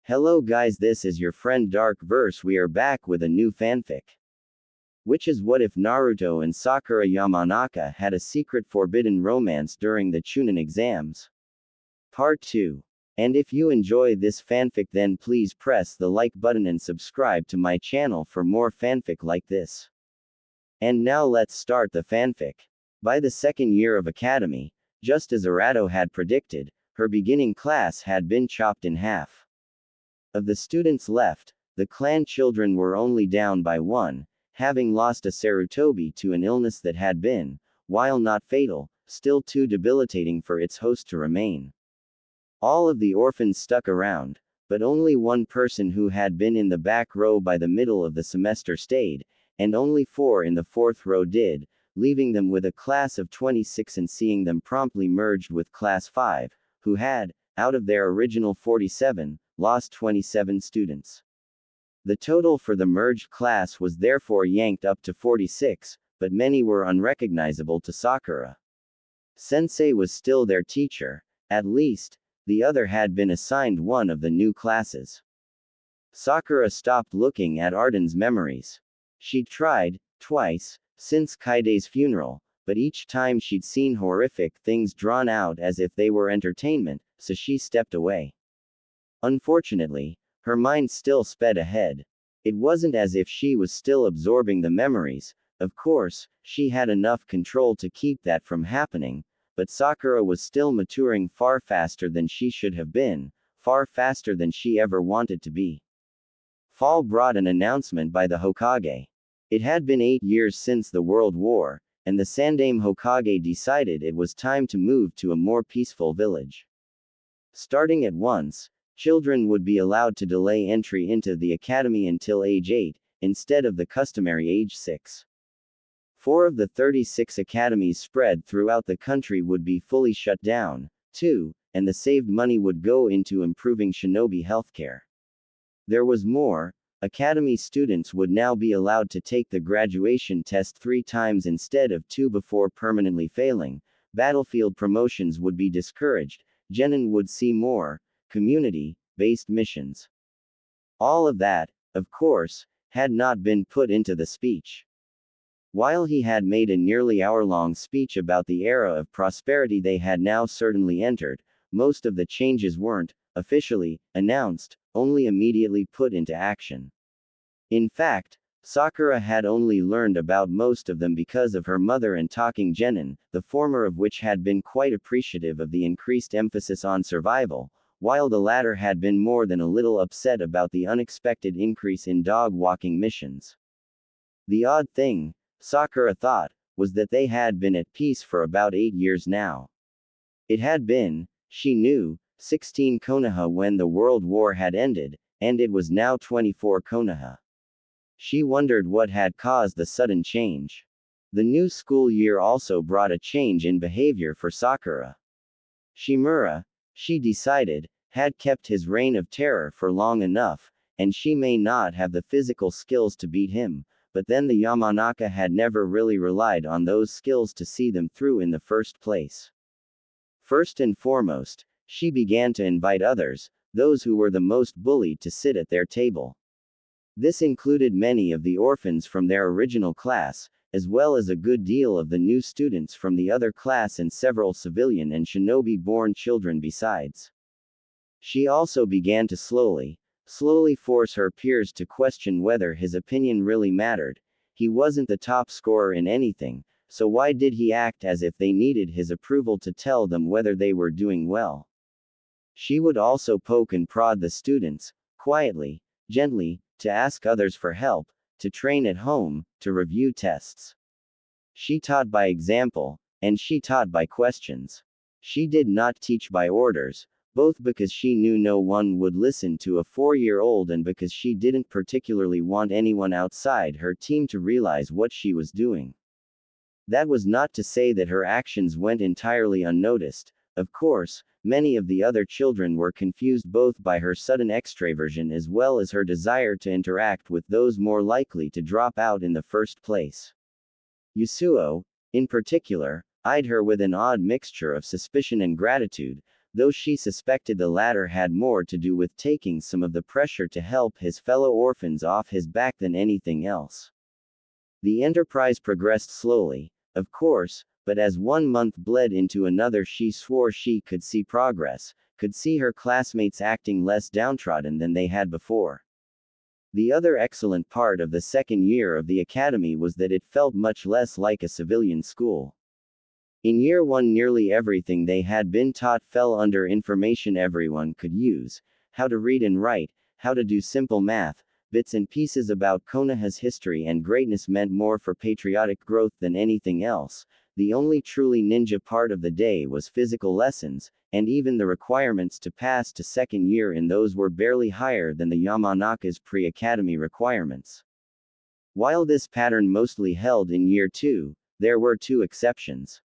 Hello guys, this is your friend DarkVerse. We are back with a new fanfic. Which is what if Naruto and Sakura Yamanaka had a secret forbidden romance during the Chunin exams? Part 2. And if you enjoy this fanfic, then please press the like button and subscribe to my channel for more fanfic like this. And now let's start the fanfic. By the second year of academy, just as Arato had predicted, her beginning class had been chopped in half. Of the students left, the clan children were only down by one, having lost a Sarutobi to an illness that had been, while not fatal, still too debilitating for its host to remain. All of the orphans stuck around, but only one person who had been in the back row by the middle of the semester stayed, and only 4 in the fourth row did, leaving them with a class of 26 and seeing them promptly merged with class 5, who had, out of their original 47, lost 27 students. The total for the merged class was therefore yanked up to 46, but many were unrecognizable to Sakura. Sensei was still their teacher, at least, the other had been assigned one of the new classes. Sakura stopped looking at Arden's memories. She'd tried, twice, since Kaide's funeral, but each time she'd seen horrific things drawn out as if they were entertainment, so she stepped away. Unfortunately, her mind still sped ahead. It wasn't as if she was still absorbing the memories. Of course, she had enough control to keep that from happening, but Sakura was still maturing far faster than she should have been, far faster than she ever wanted to be. Fall brought an announcement by the Hokage. It had been 8 years since the World War, and the Sandaime Hokage decided it was time to move to a more peaceful village. Starting at once, children would be allowed to delay entry into the academy until age 8, instead of the customary age 6. 4 of the 36 academies spread throughout the country would be fully shut down, too, and the saved money would go into improving Shinobi healthcare. There was more. Academy students would now be allowed to take the graduation test 3 times instead of 2 before permanently failing, battlefield promotions would be discouraged, genin would see more community-based missions. All of that, of course, had not been put into the speech. While he had made a nearly hour-long speech about the era of prosperity they had now certainly entered, most of the changes weren't, officially, announced, only immediately put into action. In fact, Sakura had only learned about most of them because of her mother and talking genin, the former of which had been quite appreciative of the increased emphasis on survival, while the latter had been more than a little upset about the unexpected increase in dog-walking missions. The odd thing, Sakura thought, was that they had been at peace for about 8 years now. It had been, she knew, 16 Konoha when the World War had ended, and it was now 24 Konoha. She wondered what had caused the sudden change. The new school year also brought a change in behavior for Sakura. Shimura, she decided, had kept his reign of terror for long enough, and she may not have the physical skills to beat him, but then the Yamanaka had never really relied on those skills to see them through in the first place. First and foremost, she began to invite others, those who were the most bullied, to sit at their table. This included many of the orphans from their original class, as well as a good deal of the new students from the other class and several civilian and shinobi-born children besides. She also began to slowly force her peers to question whether his opinion really mattered. He wasn't the top scorer in anything, so why did he act as if they needed his approval to tell them whether they were doing well? She would also poke and prod the students, quietly, gently, to ask others for help, to train at home, to review tests. She taught by example, and she taught by questions. She did not teach by orders, both because she knew no one would listen to a 4-year-old and because she didn't particularly want anyone outside her team to realize what she was doing. That was not to say that her actions went entirely unnoticed. Of course, many of the other children were confused both by her sudden extraversion as well as her desire to interact with those more likely to drop out in the first place. Yasuo, in particular, eyed her with an odd mixture of suspicion and gratitude, though she suspected the latter had more to do with taking some of the pressure to help his fellow orphans off his back than anything else. The enterprise progressed slowly, of course, but as one month bled into another she swore she could see progress, could see her classmates acting less downtrodden than they had before. The other excellent part of the second year of the academy was that it felt much less like a civilian school. In year one nearly everything they had been taught fell under information everyone could use: how to read and write, how to do simple math, bits and pieces about Konoha's history and greatness meant more for patriotic growth than anything else. The only truly ninja part of the day was physical lessons, and even the requirements to pass to second year in those were barely higher than the Yamanaka's pre-academy requirements. While this pattern mostly held in year two, there were two exceptions.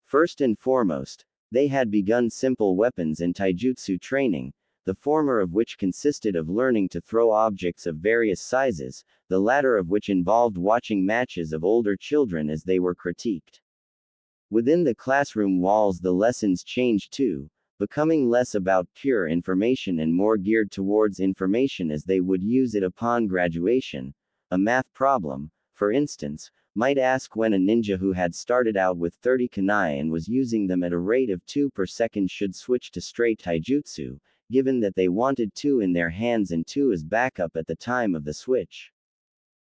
First and foremost, they had begun simple weapons and taijutsu training, the former of which consisted of learning to throw objects of various sizes, the latter of which involved watching matches of older children as they were critiqued. Within the classroom walls the lessons changed too, becoming less about pure information and more geared towards information as they would use it upon graduation. A math problem, for instance, might ask when a ninja who had started out with 30 kunai and was using them at a rate of 2 per second should switch to straight taijutsu, given that they wanted 2 in their hands and 2 as backup at the time of the switch.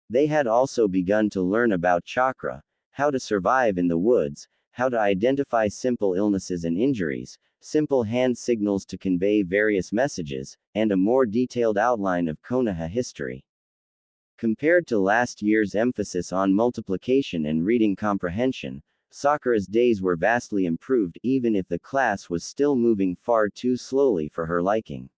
They had also begun to learn about chakra, how to survive in the woods, how to identify simple illnesses and injuries, simple hand signals to convey various messages, and a more detailed outline of Konoha history. Compared to last year's emphasis on multiplication and reading comprehension, Sakura's days were vastly improved even if the class was still moving far too slowly for her liking.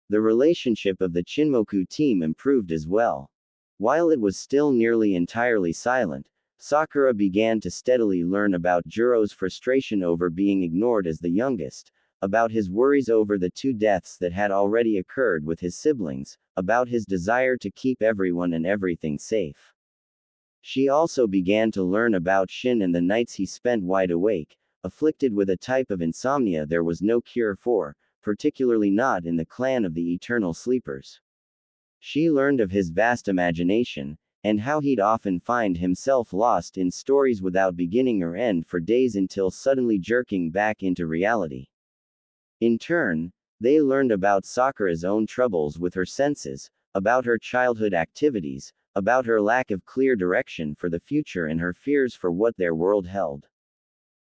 The relationship of the Chinmoku team improved as well. While it was still nearly entirely silent, Sakura began to steadily learn about Juro's frustration over being ignored as the youngest, about his worries over the 2 deaths that had already occurred with his siblings, about his desire to keep everyone and everything safe. She also began to learn about Shin and the nights he spent wide awake, afflicted with a type of insomnia there was no cure for, particularly not in the clan of the Eternal Sleepers. She learned of his vast imagination, and how he'd often find himself lost in stories without beginning or end for days until suddenly jerking back into reality. In turn, they learned about Sakura's own troubles with her senses, about her childhood activities, about her lack of clear direction for the future and her fears for what their world held.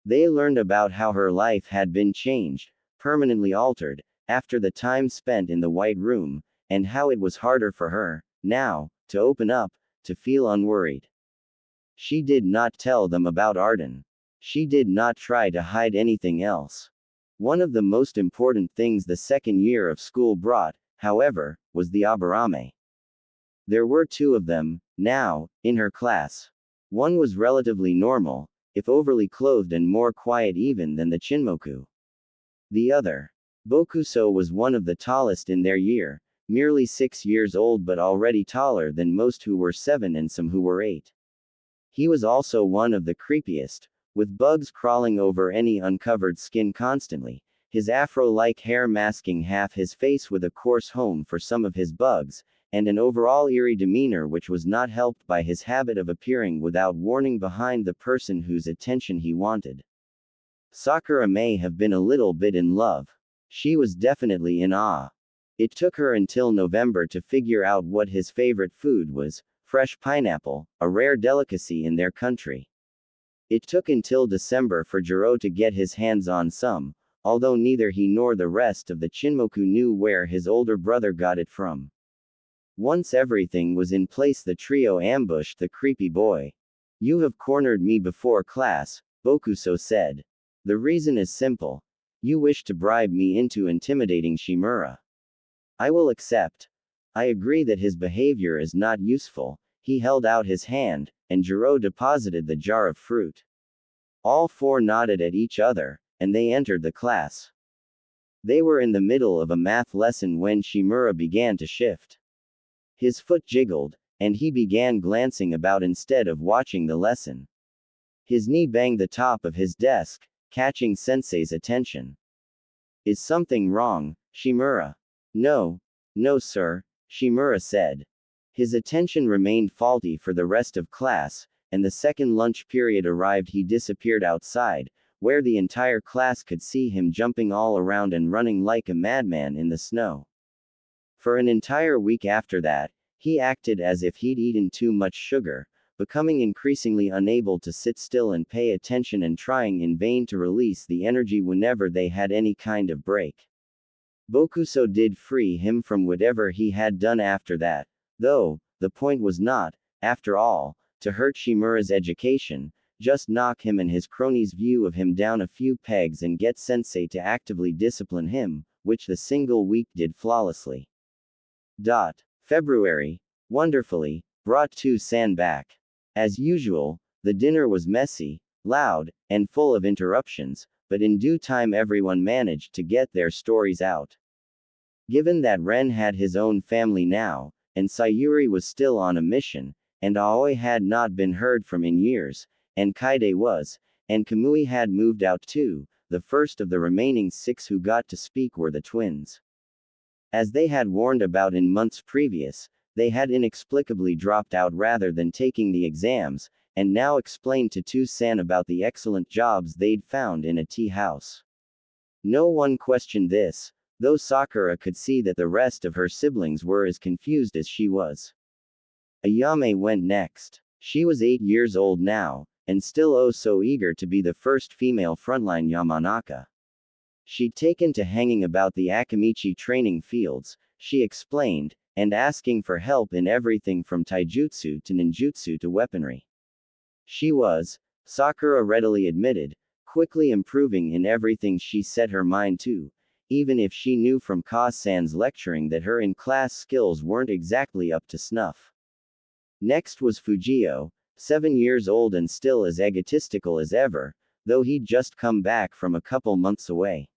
They learned about how her life had been changed, permanently altered, after the time spent in the White Room, and how it was harder for her, now, to open up, to feel unworried. She did not tell them about Arden. She did not try to hide anything else. One of the most important things the second year of school brought, however, was the aburame. There were 2 of them, now, in her class. One was relatively normal, if overly clothed and more quiet even than the Chinmoku. The other, Bokuso, was one of the tallest in their year, merely 6 years old but already taller than most who were 7 and some who were 8. He was also one of the creepiest, with bugs crawling over any uncovered skin constantly, his afro-like hair masking half his face with a coarse home for some of his bugs, and an overall eerie demeanor which was not helped by his habit of appearing without warning behind the person whose attention he wanted. Sakura may have been a little bit in love. She was definitely in awe. It took her until November to figure out what his favorite food was: fresh pineapple, a rare delicacy in their country. It took until December for Jiro to get his hands on some, although neither he nor the rest of the Chinmoku knew where his older brother got it from. Once everything was in place, the trio ambushed the creepy boy. "You have cornered me before class," Bokuso said. "The reason is simple. You wish to bribe me into intimidating Shimura. I will accept. I agree that his behavior is not useful." He held out his hand, and Jiro deposited the jar of fruit. All 4 nodded at each other, and they entered the class. They were in the middle of a math lesson when Shimura began to shift. His foot jiggled, and he began glancing about instead of watching the lesson. His knee banged the top of his desk, catching Sensei's attention. Is something wrong, Shimura? No. No, sir, Shimura said. His attention remained faulty for the rest of class, and the second lunch period arrived he disappeared outside, where the entire class could see him jumping all around and running like a madman in the snow. For an entire week after that, he acted as if he'd eaten too much sugar, becoming increasingly unable to sit still and pay attention and trying in vain to release the energy whenever they had any kind of break. Bokuso did free him from whatever he had done after that, though, the point was not, after all, to hurt Shimura's education, just knock him and his cronies' view of him down a few pegs and get sensei to actively discipline him, which the single week did flawlessly. February, wonderfully, brought Two-san back. As usual, the dinner was messy, loud, and full of interruptions, but in due time everyone managed to get their stories out. Given that Ren had his own family now, and Sayuri was still on a mission, and Aoi had not been heard from in years, and Kaide was, and Kamui had moved out too, the first of the remaining 6 who got to speak were the twins. As they had warned about in months previous, they had inexplicably dropped out rather than taking the exams, and now explained to Two-san about the excellent jobs they'd found in a tea house. No one questioned this, though Sakura could see that the rest of her siblings were as confused as she was. Ayame went next. She was 8 years old now, and still oh so eager to be the first female frontline Yamanaka. She'd taken to hanging about the Akamichi training fields, she explained, and asking for help in everything from taijutsu to ninjutsu to weaponry. She was, Sakura readily admitted, quickly improving in everything she set her mind to, even if she knew from Ka-san's lecturing that her in-class skills weren't exactly up to snuff. Next was Fujio, 7 years old and still as egotistical as ever, though he'd just come back from a couple months away.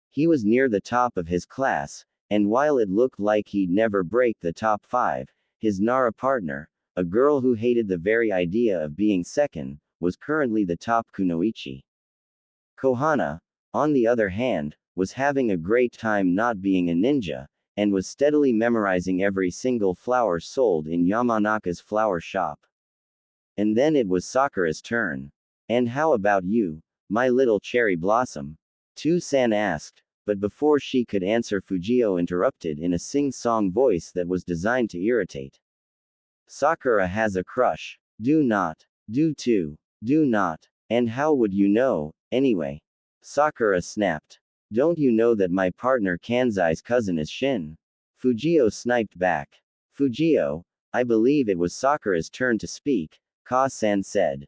He was near the top of his class, and while it looked like he'd never break the top 5, his Nara partner, a girl who hated the very idea of being second, was currently the top kunoichi. Kohana, on the other hand, was having a great time not being a ninja, and was steadily memorizing every single flower sold in Yamanaka's flower shop. And then it was Sakura's turn. And how about you, my little cherry blossom? Two-san asked, but before she could answer Fujio interrupted in a sing-song voice that was designed to irritate. Sakura has a crush. Do not. Do too. Do not. And how would you know, anyway? Sakura snapped. Don't you know that my partner Kanzai's cousin is Shin? Fujio sniped back. Fujio, I believe it was Sakura's turn to speak, Ka-san said.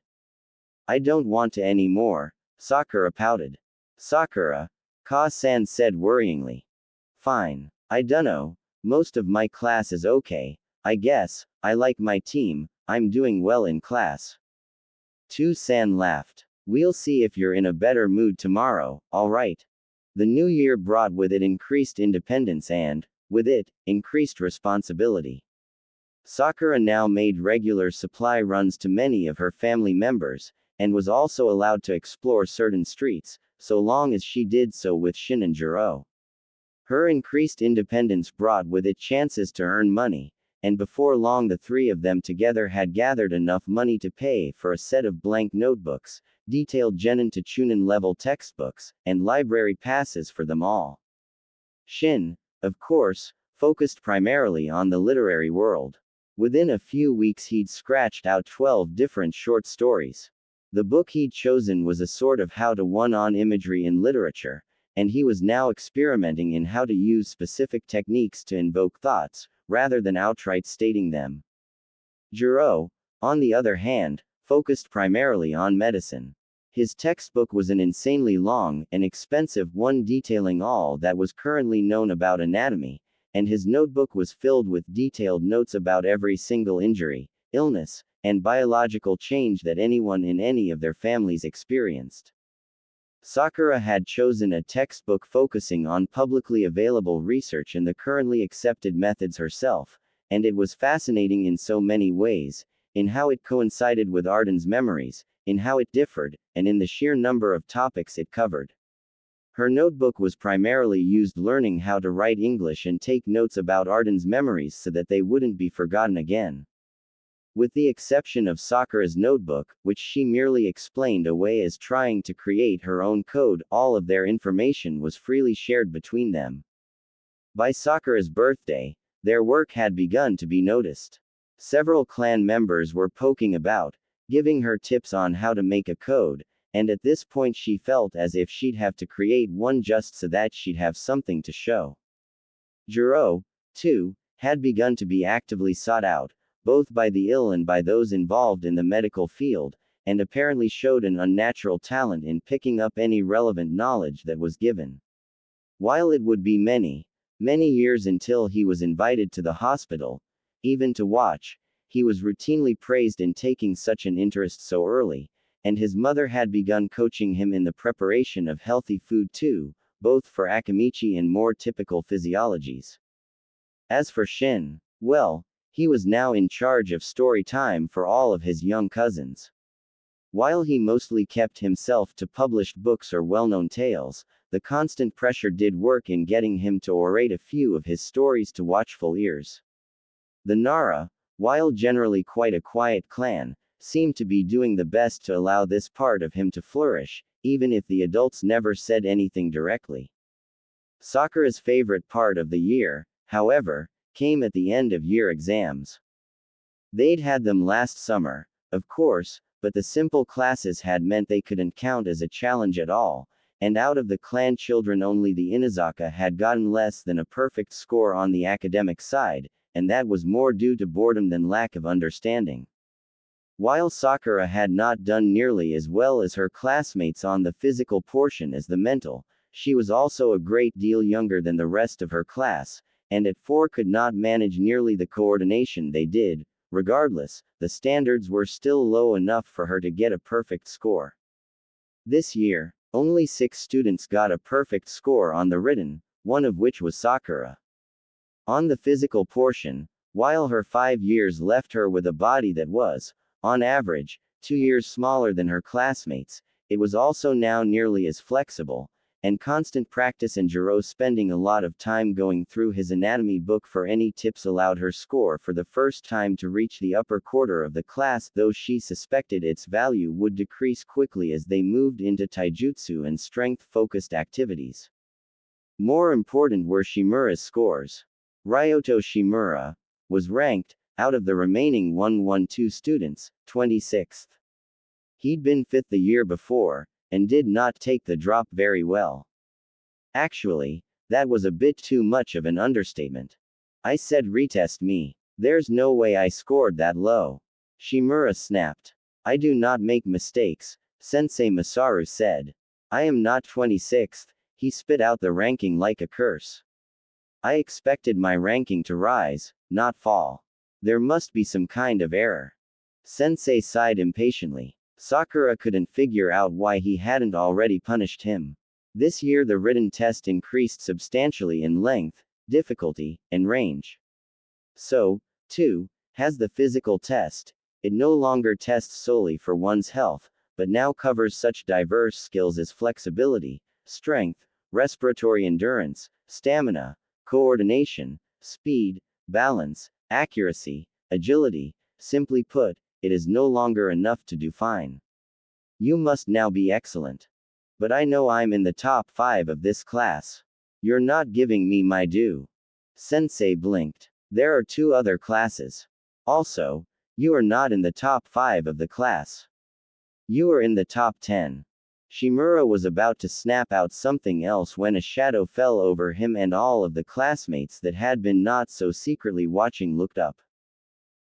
I don't want to anymore, Sakura pouted. Sakura, Ka-san said worryingly. Fine. I dunno, most of my class is okay, I guess, I like my team, I'm doing well in class. Two-san laughed. We'll see if you're in a better mood tomorrow, alright. The new year brought with it increased independence and, with it, increased responsibility. Sakura now made regular supply runs to many of her family members, and was also allowed to explore certain streets, so long as she did so with Shin and Jiro. Her increased independence brought with it chances to earn money, and before long the 3 of them together had gathered enough money to pay for a set of blank notebooks, detailed Genin to Chunin level textbooks, and library passes for them all. Shin, of course, focused primarily on the literary world. Within a few weeks he'd scratched out 12 different short stories. The book he'd chosen was a sort of how-to-one-on imagery in literature, and he was now experimenting in how to use specific techniques to invoke thoughts, rather than outright stating them. Jiro, on the other hand, focused primarily on medicine. His textbook was an insanely long and expensive one detailing all that was currently known about anatomy, and his notebook was filled with detailed notes about every single injury, illness, and biological change that anyone in any of their families experienced. Sakura had chosen a textbook focusing on publicly available research and the currently accepted methods herself, and it was fascinating in so many ways, in how it coincided with Arden's memories, in how it differed, and in the sheer number of topics it covered. Her notebook was primarily used learning how to write English and take notes about Arden's memories so that they wouldn't be forgotten again. With the exception of Sakura's notebook, which she merely explained away as trying to create her own code, all of their information was freely shared between them. By Sakura's birthday, their work had begun to be noticed. Several clan members were poking about, giving her tips on how to make a code, and at this point she felt as if she'd have to create one just so that she'd have something to show. Jiro, too, had begun to be actively sought out, both by the ill and by those involved in the medical field, and apparently showed an unnatural talent in picking up any relevant knowledge that was given. While it would be many years until he was invited to the hospital, even to watch, he was routinely praised in taking such an interest so early, and his mother had begun coaching him in the preparation of healthy food too, both for Akimichi and more typical physiologies. As for Shin, well, he was now in charge of story time for all of his young cousins. While he mostly kept himself to published books or well-known tales, the constant pressure did work in getting him to orate a few of his stories to watchful ears. The Nara, while generally quite a quiet clan, seemed to be doing the best to allow this part of him to flourish, even if the adults never said anything directly. Sakura's favorite part of the year, however, came at the end of year exams. They'd had them last summer, of course, but the simple classes had meant they couldn't count as a challenge at all, and out of the clan children only the Inazaka had gotten less than a perfect score on the academic side, and that was more due to boredom than lack of understanding. While Sakura had not done nearly as well as her classmates on the physical portion as the mental, she was also a great deal younger than the rest of her class, and at 4 could not manage nearly the coordination they did. Regardless, the standards were still low enough for her to get a perfect score. This year, only 6 students got a perfect score on the written, one of which was Sakura. On the physical portion, while her 5 years left her with a body that was, on average, 2 years smaller than her classmates, it was also now nearly as flexible, and constant practice and Jiro spending a lot of time going through his anatomy book for any tips allowed her score for the first time to reach the upper quarter of the class, though she suspected its value would decrease quickly as they moved into taijutsu and strength-focused activities. More important were Shimura's scores. Ryoto Shimura was ranked, out of the remaining 112 students, 26th. He'd been 5th the year before, and did not take the drop very well. Actually, that was a bit too much of an understatement. I said retest me. There's no way I scored that low. Shimura snapped. I do not make mistakes, Sensei Masaru said. I am not 26th, he spit out the ranking like a curse. I expected my ranking to rise, not fall. There must be some kind of error. Sensei sighed impatiently. Sakura couldn't figure out why he hadn't already punished him. This year the written test increased substantially in length, difficulty, and range. So, too, has the physical test. It no longer tests solely for one's health, but now covers such diverse skills as flexibility, strength, respiratory endurance, stamina, coordination, speed, balance, accuracy, agility. Simply put, it is no longer enough to do fine. You must now be excellent. But I know I'm in the top 5 of this class. You're not giving me my due. Sensei blinked. There are 2 other classes. Also, you are not in the top 5 of the class. You are in the top 10. Shimura was about to snap out something else when a shadow fell over him and all of the classmates that had been not so secretly watching looked up.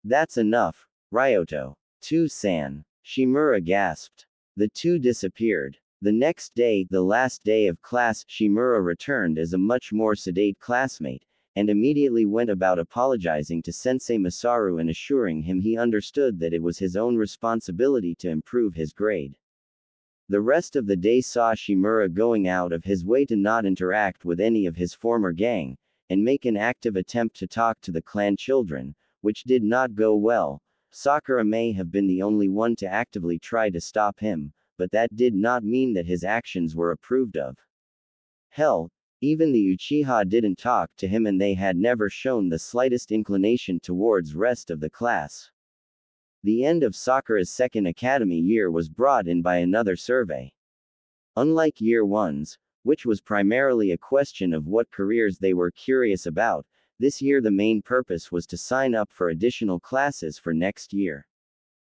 That's enough, Ryoto. 2-san. Shimura gasped. The 2 disappeared. The next day, the last day of class, Shimura returned as a much more sedate classmate, and immediately went about apologizing to Sensei Masaru and assuring him he understood that it was his own responsibility to improve his grade. The rest of the day saw Shimura going out of his way to not interact with any of his former gang, and make an active attempt to talk to the clan children, which did not go well. Sakura may have been the only one to actively try to stop him, but that did not mean that his actions were approved of. Hell, even the Uchiha didn't talk to him and they had never shown the slightest inclination towards rest of the class. The end of Sakura's second academy year was brought in by another survey. Unlike year one's, which was primarily a question of what careers they were curious about, this year the main purpose was to sign up for additional classes for next year.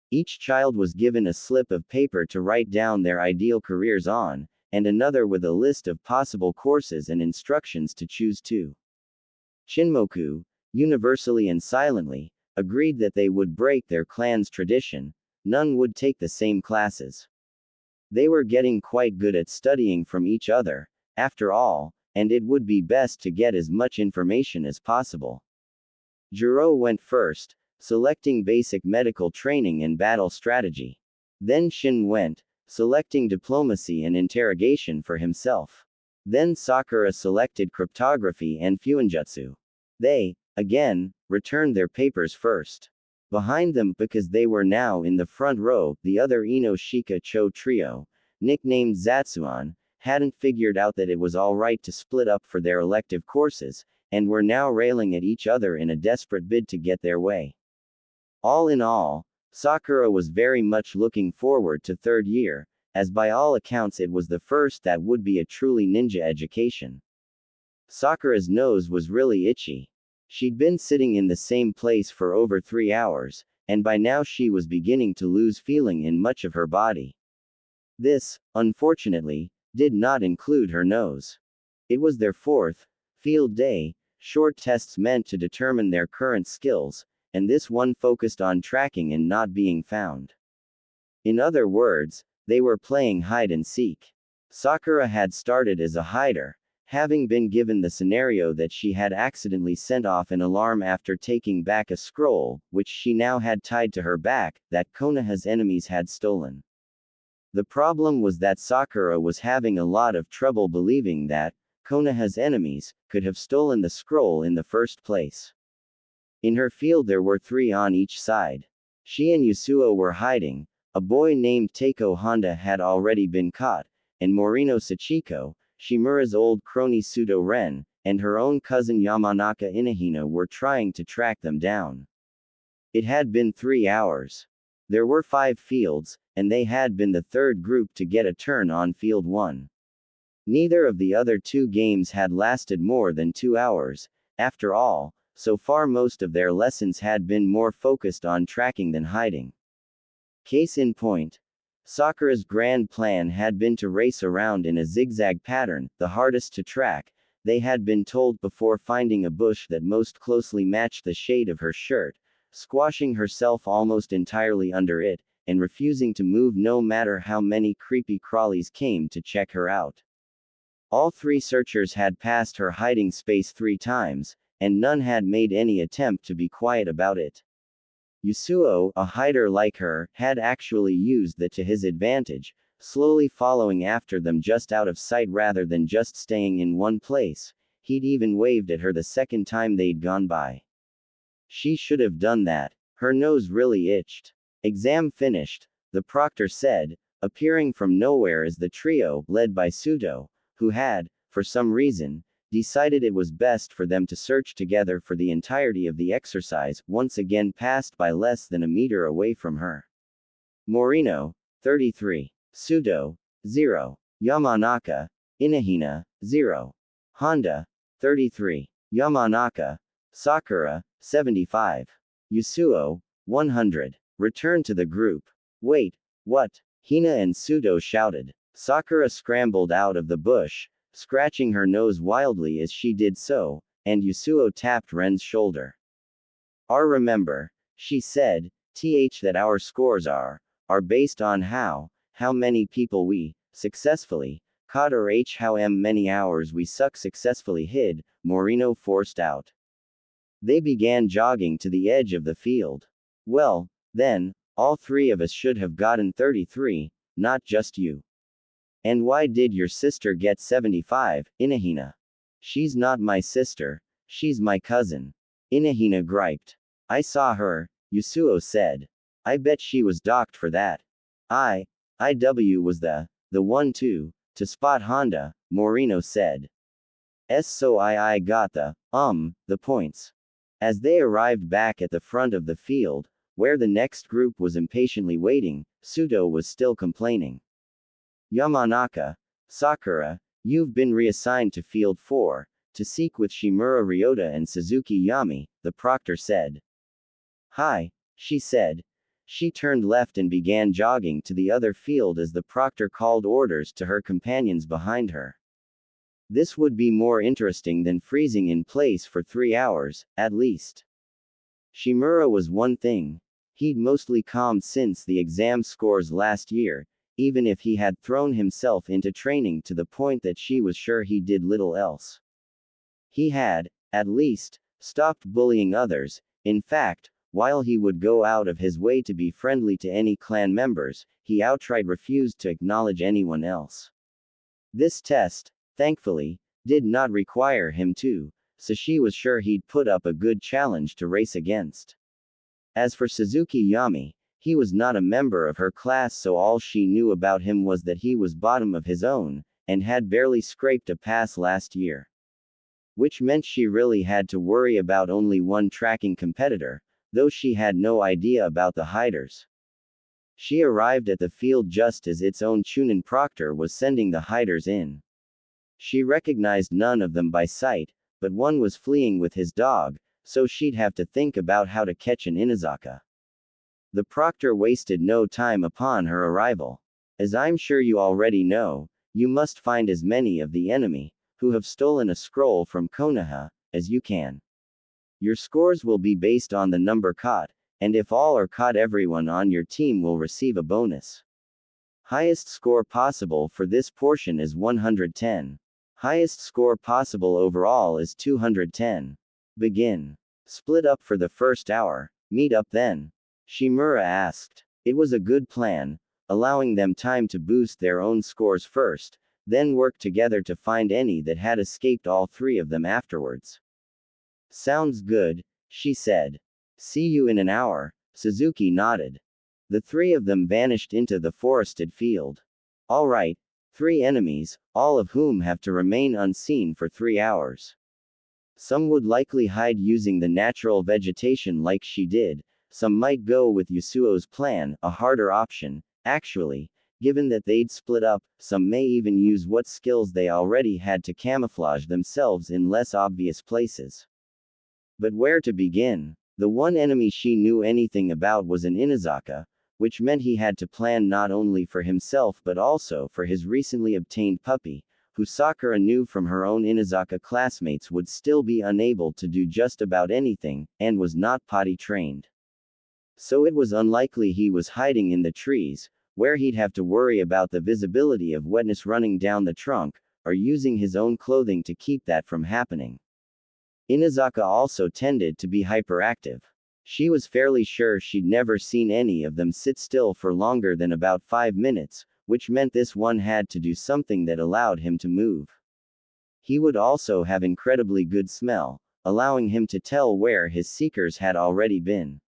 Each child was given a slip of paper to write down their ideal careers on, and another with a list of possible courses and instructions to choose to. Shinmoku, universally and silently, agreed that they would break their clan's tradition. None would take the same classes. They were getting quite good at studying from each other, after all, and it would be best to get as much information as possible. Jiro went first, selecting basic medical training and battle strategy. Then Shin went, selecting diplomacy and interrogation for himself. Then Sakura selected cryptography and fuinjutsu. They, again, returned their papers first. Behind them, because they were now in the front row, the other Ino-Shika Cho trio, nicknamed Zatsuan, hadn't figured out that it was alright to split up for their elective courses, and were now railing at each other in a desperate bid to get their way. All in all, Sakura was very much looking forward to third year, as by all accounts it was the first that would be a truly ninja education. Sakura's nose was really itchy. She'd been sitting in the same place for over 3 hours, and by now she was beginning to lose feeling in much of her body. This, unfortunately, did not include her nose. It was their fourth field day, short tests meant to determine their current skills, and this one focused on tracking and not being found. In other words, they were playing hide and seek. Sakura had started as a hider, having been given the scenario that she had accidentally sent off an alarm after taking back a scroll, which she now had tied to her back, that Konoha's enemies had stolen. The problem was that Sakura was having a lot of trouble believing that Konoha's enemies could have stolen the scroll in the first place. In her field there were 3 on each side. She and Yasuo were hiding, a boy named Takeo Honda had already been caught, and Morino Sachiko, Shimura's old crony Pseudo Ren, and her own cousin Yamanaka Inahina were trying to track them down. It had been 3 hours. There were 5 fields, and they had been the third group to get a turn on field 1. Neither of the other 2 games had lasted more than 2 hours, after all, so far most of their lessons had been more focused on tracking than hiding. Case in point, Sakura's grand plan had been to race around in a zigzag pattern, the hardest to track, they had been told before, finding a bush that most closely matched the shade of her shirt, squashing herself almost entirely under it, and refusing to move no matter how many creepy crawlies came to check her out. All 3 searchers had passed her hiding space 3 times, and none had made any attempt to be quiet about it. Yasuo, a hider like her, had actually used that to his advantage, slowly following after them just out of sight rather than just staying in one place. He'd even waved at her the second time they'd gone by. She should have done that. Her nose really itched. Exam finished, the proctor said, appearing from nowhere as the trio, led by Sudo, who had, for some reason, decided it was best for them to search together for the entirety of the exercise, once again passed by less than a meter away from her. Morino, 33. Sudo, 0. Yamanaka, Inahina, 0. Honda, 33. Yamanaka, Sakura, 75. Yasuo, 100. Return to the group. Wait, what? Hina and Sudo shouted. Sakura scrambled out of the bush, scratching her nose wildly as she did so, and Yasuo tapped Ren's shoulder. Remember, she said, that our scores are based on how many people we, successfully, caught or how many hours we successfully hid, Morino forced out. They began jogging to the edge of the field. Well, then, all 3 of us should have gotten 33, not just you. And why did your sister get 75, Inahina? She's not my sister, she's my cousin. Inahina griped. I saw her, Yasuo said. I bet she was docked for that. IW was the one too, To spot Honda, Morino said. So I got the points. As they arrived back at the front of the field, where the next group was impatiently waiting, Suto was still complaining. Yamanaka, Sakura, you've been reassigned to Field 4, to seek with Shimura Ryota and Suzuki Yami, the proctor said. Hi, she said. She turned left and began jogging to the other field as the proctor called orders to her companions behind her. This would be more interesting than freezing in place for 3 hours, at least. Shimura was one thing. He'd mostly calmed since the exam scores last year, even if he had thrown himself into training to the point that she was sure he did little else. He had, at least, stopped bullying others. In fact, while he would go out of his way to be friendly to any clan members, he outright refused to acknowledge anyone else. This test, thankfully, did not require him to, so she was sure he'd put up a good challenge to race against. As for Suzuki Yami, he was not a member of her class, so all she knew about him was that he was bottom of his own, and had barely scraped a pass last year. Which meant she really had to worry about only one tracking competitor, though she had no idea about the hiders. She arrived at the field just as its own Chunin proctor was sending the hiders in. She recognized none of them by sight, but one was fleeing with his dog, so she'd have to think about how to catch an Inazaka. The proctor wasted no time upon her arrival. As I'm sure you already know, you must find as many of the enemy, who have stolen a scroll from Konoha, as you can. Your scores will be based on the number caught, and if all are caught, everyone on your team will receive a bonus. Highest score possible for this portion is 110. Highest score possible overall is 210. Begin. Split up for the first hour, meet up then. Shimura asked. It was a good plan, allowing them time to boost their own scores first, then work together to find any that had escaped all 3 of them afterwards. Sounds good, she said. See you in an hour, Suzuki nodded. The 3 of them vanished into the forested field. All right, 3 enemies, all of whom have to remain unseen for 3 hours. Some would likely hide using the natural vegetation like she did, some might go with Yasuo's plan, a harder option, actually, given that they'd split up, some may even use what skills they already had to camouflage themselves in less obvious places. But where to begin? The one enemy she knew anything about was an Inazaka, which meant he had to plan not only for himself but also for his recently obtained puppy, who Sakura knew from her own Inazaka classmates would still be unable to do just about anything, and was not potty trained. So it was unlikely he was hiding in the trees, where he'd have to worry about the visibility of wetness running down the trunk, or using his own clothing to keep that from happening. Inazaka also tended to be hyperactive. She was fairly sure she'd never seen any of them sit still for longer than about 5 minutes, which meant this one had to do something that allowed him to move. He would also have incredibly good smell, allowing him to tell where his seekers had already been.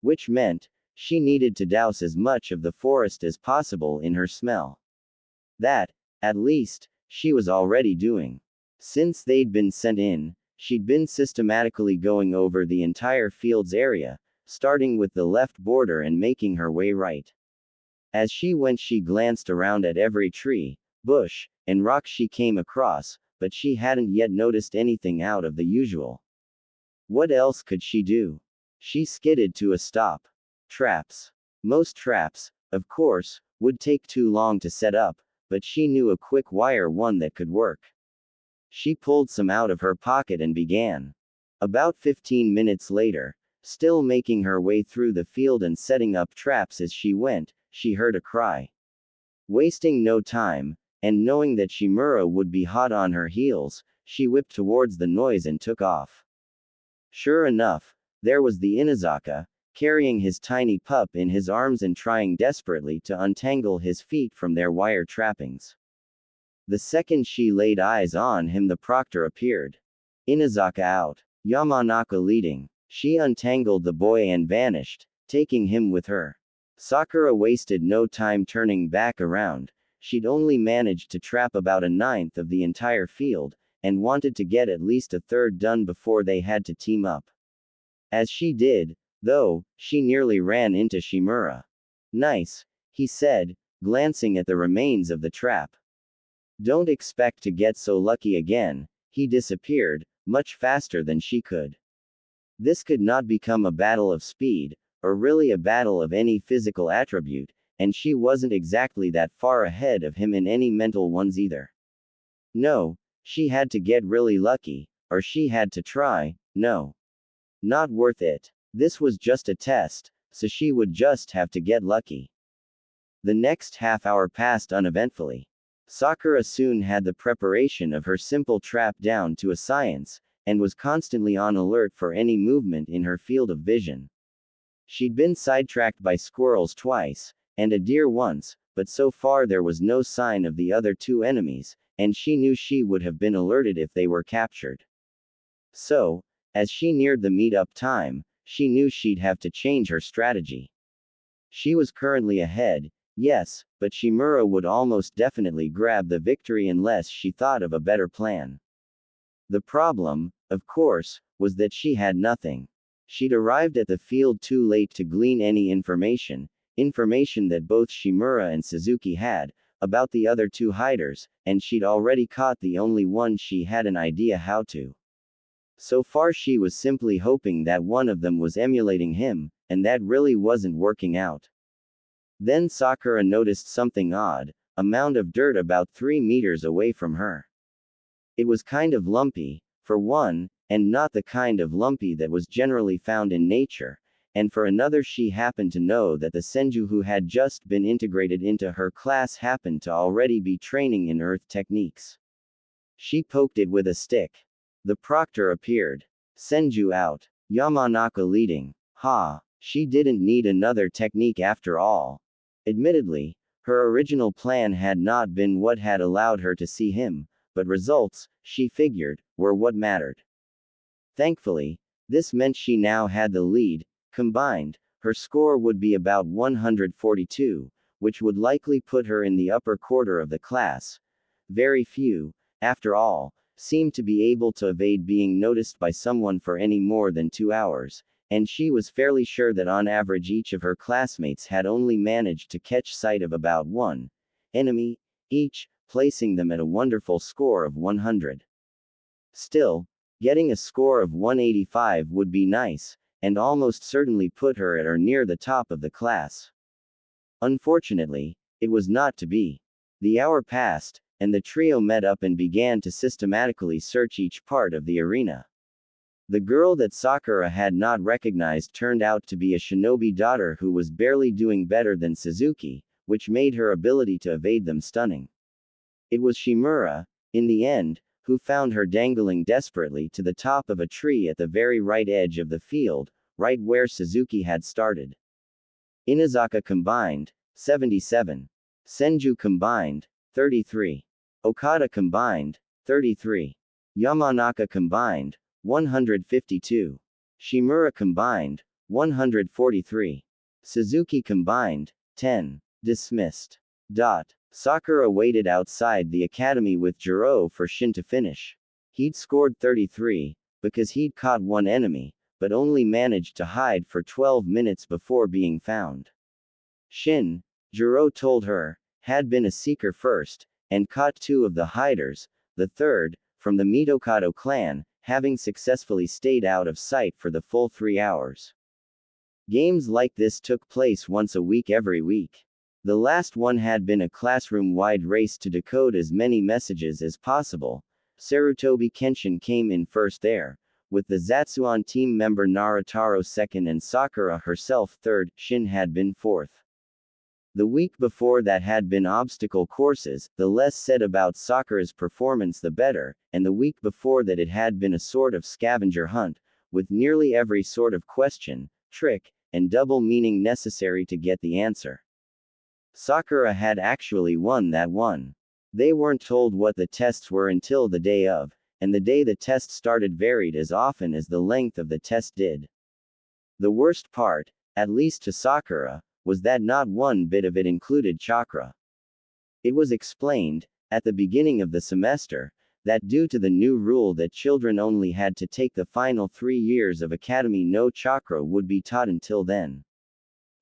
Which meant, she needed to douse as much of the forest as possible in her smell. That, at least, she was already doing. Since they'd been sent in, she'd been systematically going over the entire field's area, starting with the left border and making her way right. As she went, she glanced around at every tree, bush, and rock she came across, but she hadn't yet noticed anything out of the usual. What else could she do? She skidded to a stop. Traps. Most traps, of course, would take too long to set up, but she knew a quick wire one that could work. She pulled some out of her pocket and began. About 15 minutes later, still making her way through the field and setting up traps as she went, she heard a cry. Wasting no time, and knowing that Shimura would be hot on her heels, she whipped towards the noise and took off. Sure enough, there was the Inazaka, carrying his tiny pup in his arms and trying desperately to untangle his feet from their wire trappings. The second she laid eyes on him, the proctor appeared. Inazaka out. Yamanaka leading. She untangled the boy and vanished, taking him with her. Sakura wasted no time turning back around. she'd only managed to trap about a ninth of the entire field, and wanted to get at least a third done before they had to team up. As she did, though, she nearly ran into Shimura. Nice, he said, glancing at the remains of the trap. Don't expect to get so lucky again. He disappeared, much faster than she could. This could not become a battle of speed, or really a battle of any physical attribute, and she wasn't exactly that far ahead of him in any mental ones either. No, she had to get really lucky, or she had to try. No. Not worth it. This was just a test, so she would just have to get lucky. The next half hour passed uneventfully. Sakura soon had the preparation of her simple trap down to a science, and was constantly on alert for any movement in her field of vision. She'd been sidetracked by squirrels twice, and a deer once, but so far there was no sign of the other two enemies, and she knew she would have been alerted if they were captured. So, as she neared the meet-up time, she knew she'd have to change her strategy. She was currently ahead, yes, but Shimura would almost definitely grab the victory unless she thought of a better plan. The problem, of course, was that she had nothing. She'd arrived at the field too late to glean any information that both Shimura and Suzuki had, about the other two hiders, and she'd already caught the only one she had an idea how to. So far she was simply hoping that one of them was emulating him, and that really wasn't working out. Then Sakura noticed something odd, a mound of dirt about 3 meters away from her. It was kind of lumpy, for one, and not the kind of lumpy that was generally found in nature, and for another she happened to know that the senju who had just been integrated into her class happened to already be training in earth techniques. She poked it with a stick. The proctor appeared. Senju out. Yamanaka leading. Ha, she didn't need another technique after all. Admittedly, her original plan had not been what had allowed her to see him, but results, she figured, were what mattered. Thankfully, this meant she now had the lead. Combined, her score would be about 142, which would likely put her in the upper quarter of the class. Very few, after all, seemed to be able to evade being noticed by someone for any more than 2 hours, and she was fairly sure that on average each of her classmates had only managed to catch sight of about one enemy each, placing them at a wonderful score of 100. Still, getting a score of 185 would be nice, and almost certainly put her at or near the top of the class. Unfortunately, it was not to be. The hour passed, and the trio met up and began to systematically search each part of the arena. The girl that Sakura had not recognized turned out to be a shinobi daughter who was barely doing better than Suzuki, which made her ability to evade them stunning. It was Shimura, in the end, who found her dangling desperately to the top of a tree at the very right edge of the field, right where Suzuki had started. Inazaka combined, 77. Senju combined, 33. Okada combined, 33. Yamanaka combined, 152. Shimura combined, 143. Suzuki combined, 10. Dismissed. Sakura waited outside the academy with Jiro for Shin to finish. He'd scored 33, because he'd caught one enemy, but only managed to hide for 12 minutes before being found. Shin, Jiro told her, had been a seeker first, and caught 2 of the hiders, the third, from the Mitokado clan, having successfully stayed out of sight for the full 3 hours. Games like this took place once a week every week. The last one had been a classroom-wide race to decode as many messages as possible. Sarutobi Kenshin came in first there, with the Zatsuon team member Narutaro second and Sakura herself third. Shin had been fourth. The week before that had been obstacle courses, the less said about Sakura's performance the better, and the week before that it had been a sort of scavenger hunt, with nearly every sort of question, trick, and double meaning necessary to get the answer. Sakura had actually won that one. They weren't told what the tests were until the day of, and the day the test started varied as often as the length of the test did. The worst part, at least to Sakura, was that not one bit of it included chakra. It was explained, at the beginning of the semester, that due to the new rule that children only had to take the final 3 years of academy, no chakra would be taught until then.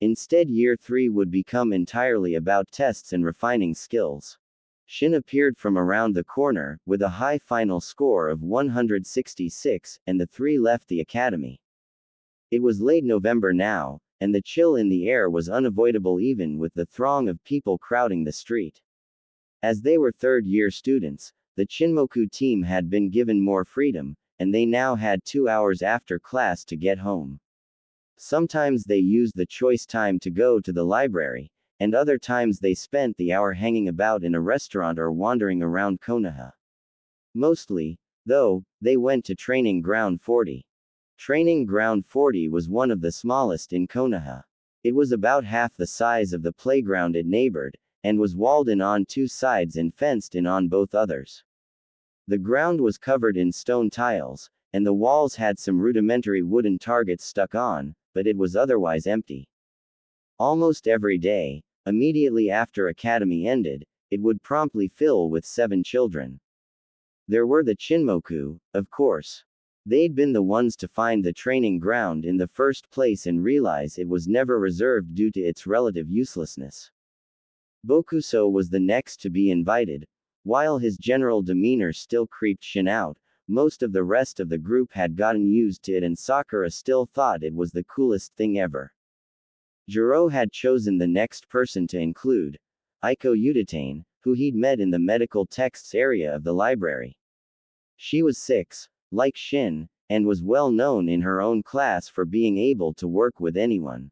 Instead, year 3 would become entirely about tests and refining skills. Shin appeared from around the corner, with a high final score of 166, and the three left the academy. It was late November now, and the chill in the air was unavoidable even with the throng of people crowding the street. As they were third-year students, the Chinmoku team had been given more freedom, and they now had 2 hours after class to get home. Sometimes they used the choice time to go to the library, and other times they spent the hour hanging about in a restaurant or wandering around Konoha. Mostly, though, they went to Training Ground 40. Training Ground 40 was one of the smallest in Konoha. It was about half the size of the playground it neighbored, and was walled in on 2 sides and fenced in on both others. The ground was covered in stone tiles, and the walls had some rudimentary wooden targets stuck on, but it was otherwise empty. Almost every day, immediately after academy ended, it would promptly fill with 7 children. There were the Chinmoku, of course. They'd been the ones to find the training ground in the first place and realize it was never reserved due to its relative uselessness. Bokuso was the next to be invited. While his general demeanor still creeped Shin out, most of the rest of the group had gotten used to it, and Sakura still thought it was the coolest thing ever. Jiro had chosen the next person to include, Aiko Udatane, who he'd met in the medical texts area of the library. She was 6, like Shin, and was well known in her own class for being able to work with anyone.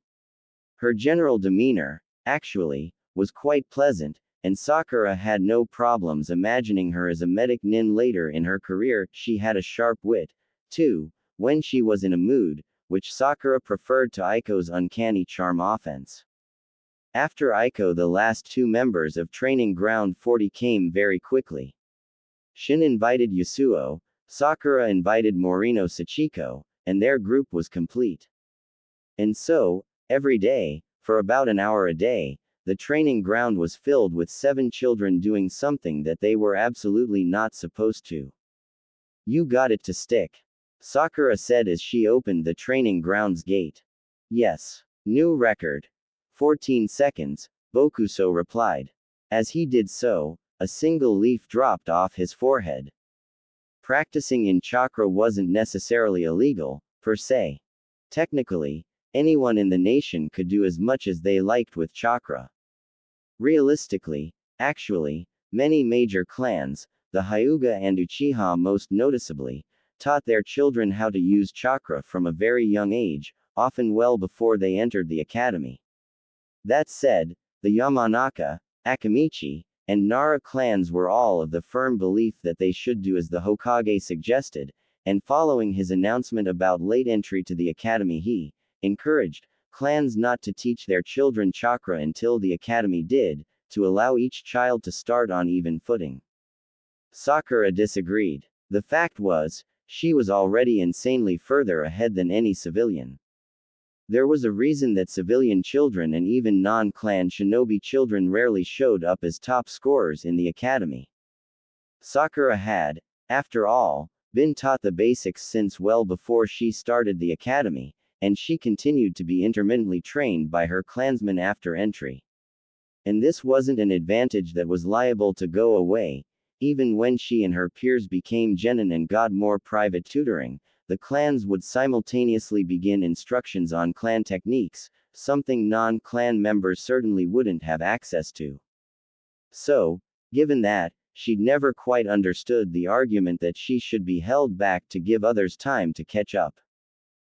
Her general demeanor, actually, was quite pleasant, and Sakura had no problems imagining her as a medic nin later in her career. She had a sharp wit, too, when she was in a mood, which Sakura preferred to Aiko's uncanny charm offense. After Aiko, the last 2 members of Training Ground 40 came very quickly. Shin invited Yasuo, Sakura invited Morino Sachiko, and their group was complete. And so, every day, for about an hour a day, the training ground was filled with 7 children doing something that they were absolutely not supposed to. "You got it to stick," Sakura said as she opened the training ground's gate. "Yes. New record. 14 seconds, Bokuso replied. As he did so, a single leaf dropped off his forehead. Practicing in chakra wasn't necessarily illegal, per se. Technically, anyone in the nation could do as much as they liked with chakra. Realistically, actually, many major clans, the Hyuga and Uchiha most noticeably, taught their children how to use chakra from a very young age, often well before they entered the academy. That said, the Yamanaka, Akamichi, and Nara clans were all of the firm belief that they should do as the Hokage suggested, and following his announcement about late entry to the academy, he encouraged clans not to teach their children chakra until the academy did, to allow each child to start on even footing. Sakura disagreed. The fact was, she was already insanely further ahead than any civilian. There was a reason that civilian children and even non-clan shinobi children rarely showed up as top scorers in the academy. Sakura had, after all, been taught the basics since well before she started the academy, and she continued to be intermittently trained by her clansmen after entry. And this wasn't an advantage that was liable to go away. Even when she and her peers became genin and got more private tutoring, the clans would simultaneously begin instructions on clan techniques, something non-clan members certainly wouldn't have access to. So, given that, she'd never quite understood the argument that she should be held back to give others time to catch up.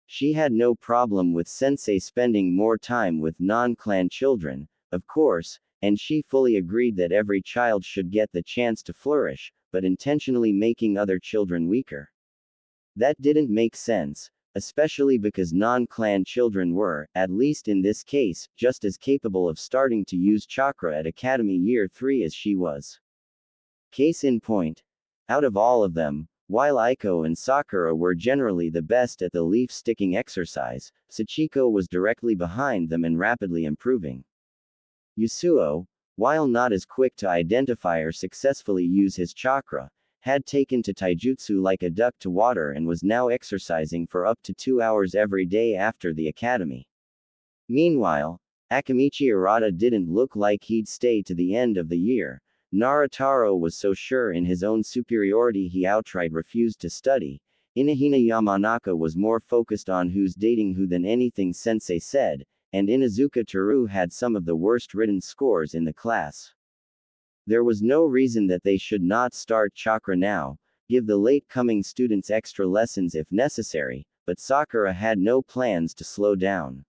She had no problem with sensei spending more time with non-clan children, of course, and she fully agreed that every child should get the chance to flourish, but intentionally making other children weaker. That didn't make sense, especially because non-clan children were, at least in this case, just as capable of starting to use chakra at Academy Year 3 as she was. Case in point. Out of all of them, while Aiko and Sakura were generally the best at the leaf-sticking exercise, Sachiko was directly behind them and rapidly improving. Yasuo, while not as quick to identify or successfully use his chakra, had taken to taijutsu like a duck to water and was now exercising for up to 2 hours every day after the academy. Meanwhile, Akamichi Arata didn't look like he'd stay to the end of the year. Naruto was so sure in his own superiority he outright refused to study. Inahina Yamanaka was more focused on who's dating who than anything sensei said, and Inazuka Toru had some of the worst written scores in the class. There was no reason that they should not start chakra now, give the late-coming students extra lessons if necessary, but Sakura had no plans to slow down.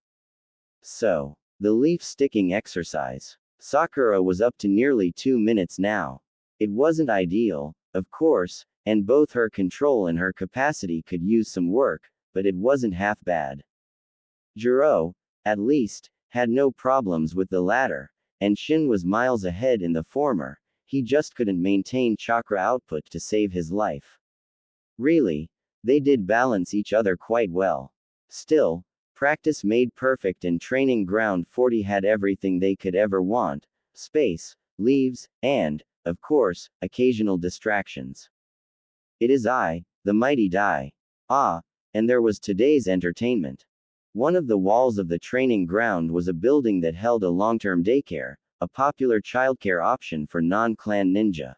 So, the leaf-sticking exercise. Sakura was up to nearly 2 minutes now. It wasn't ideal, of course, and both her control and her capacity could use some work, but it wasn't half bad. Jiro, at least, had no problems with the latter, and Shin was miles ahead in the former. He just couldn't maintain chakra output to save his life. Really, they did balance each other quite well. Still, practice made perfect and training ground 40 had everything they could ever want: space, leaves, and, of course, occasional distractions. It is I, the mighty Dai. Ah, and there was today's entertainment. One of the walls of the training ground was a building that held a long-term daycare, a popular childcare option for non-clan ninja.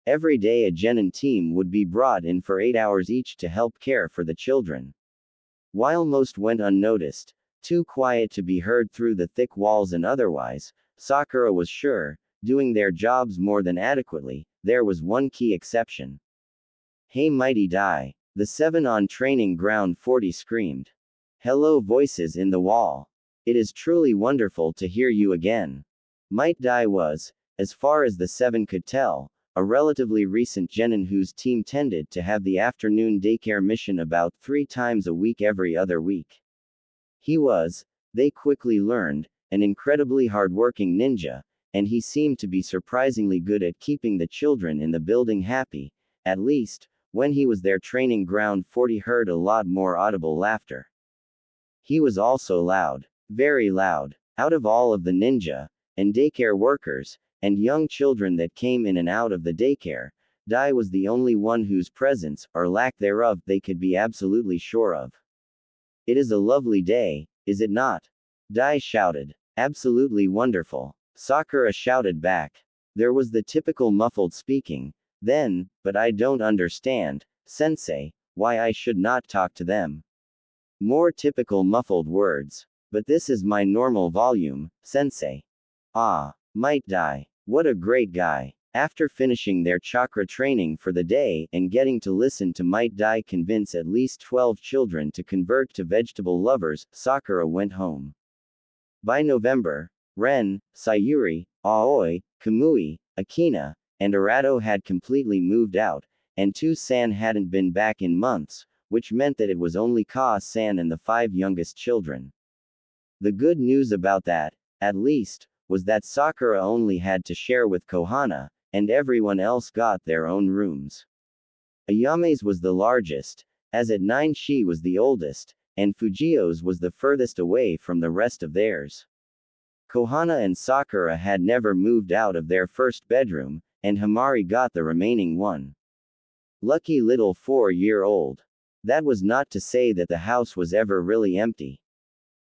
Every day a genin team would be brought in for 8 hours each to help care for the children. While most went unnoticed, too quiet to be heard through the thick walls and otherwise, Sakura was sure, doing their jobs more than adequately. There was one key exception. Hey mighty Dai, the 7 on training ground 40 screamed. Hello voices in the wall. It is truly wonderful to hear you again. Might Dai was, as far as the 7 could tell, a relatively recent genin whose team tended to have the afternoon daycare mission about 3 times a week every other week. He was, they quickly learned, an incredibly hardworking ninja, and he seemed to be surprisingly good at keeping the children in the building happy. At least, when he was there training ground 40 heard a lot more audible laughter. He was also loud. Very loud. Out of all of the ninja, and daycare workers, and young children that came in and out of the daycare, Dai was the only one whose presence, or lack thereof, they could be absolutely sure of. It is a lovely day, is it not? Dai shouted. Absolutely wonderful. Sakura shouted back. There was the typical muffled speaking. Then, but I don't understand, sensei, why I should not talk to them. More typical muffled words. But this is my normal volume, sensei. Ah, Might Dai. What a great guy. After finishing their chakra training for the day and getting to listen to Might Dai convince at least 12 children to convert to vegetable lovers, Sakura went home. By November, Ren, Sayuri, Aoi, Kamui, Akina, and Arato had completely moved out, and Two-san hadn't been back in months, which meant that it was only Ka-san and the 5 youngest children. The good news about that, at least, was that Sakura only had to share with Kohana, and everyone else got their own rooms. Ayame's was the largest, as at 9 she was the oldest, and Fujio's was the furthest away from the rest of theirs. Kohana and Sakura had never moved out of their first bedroom, and Himari got the remaining one. Lucky little 4-year-old. That was not to say that the house was ever really empty.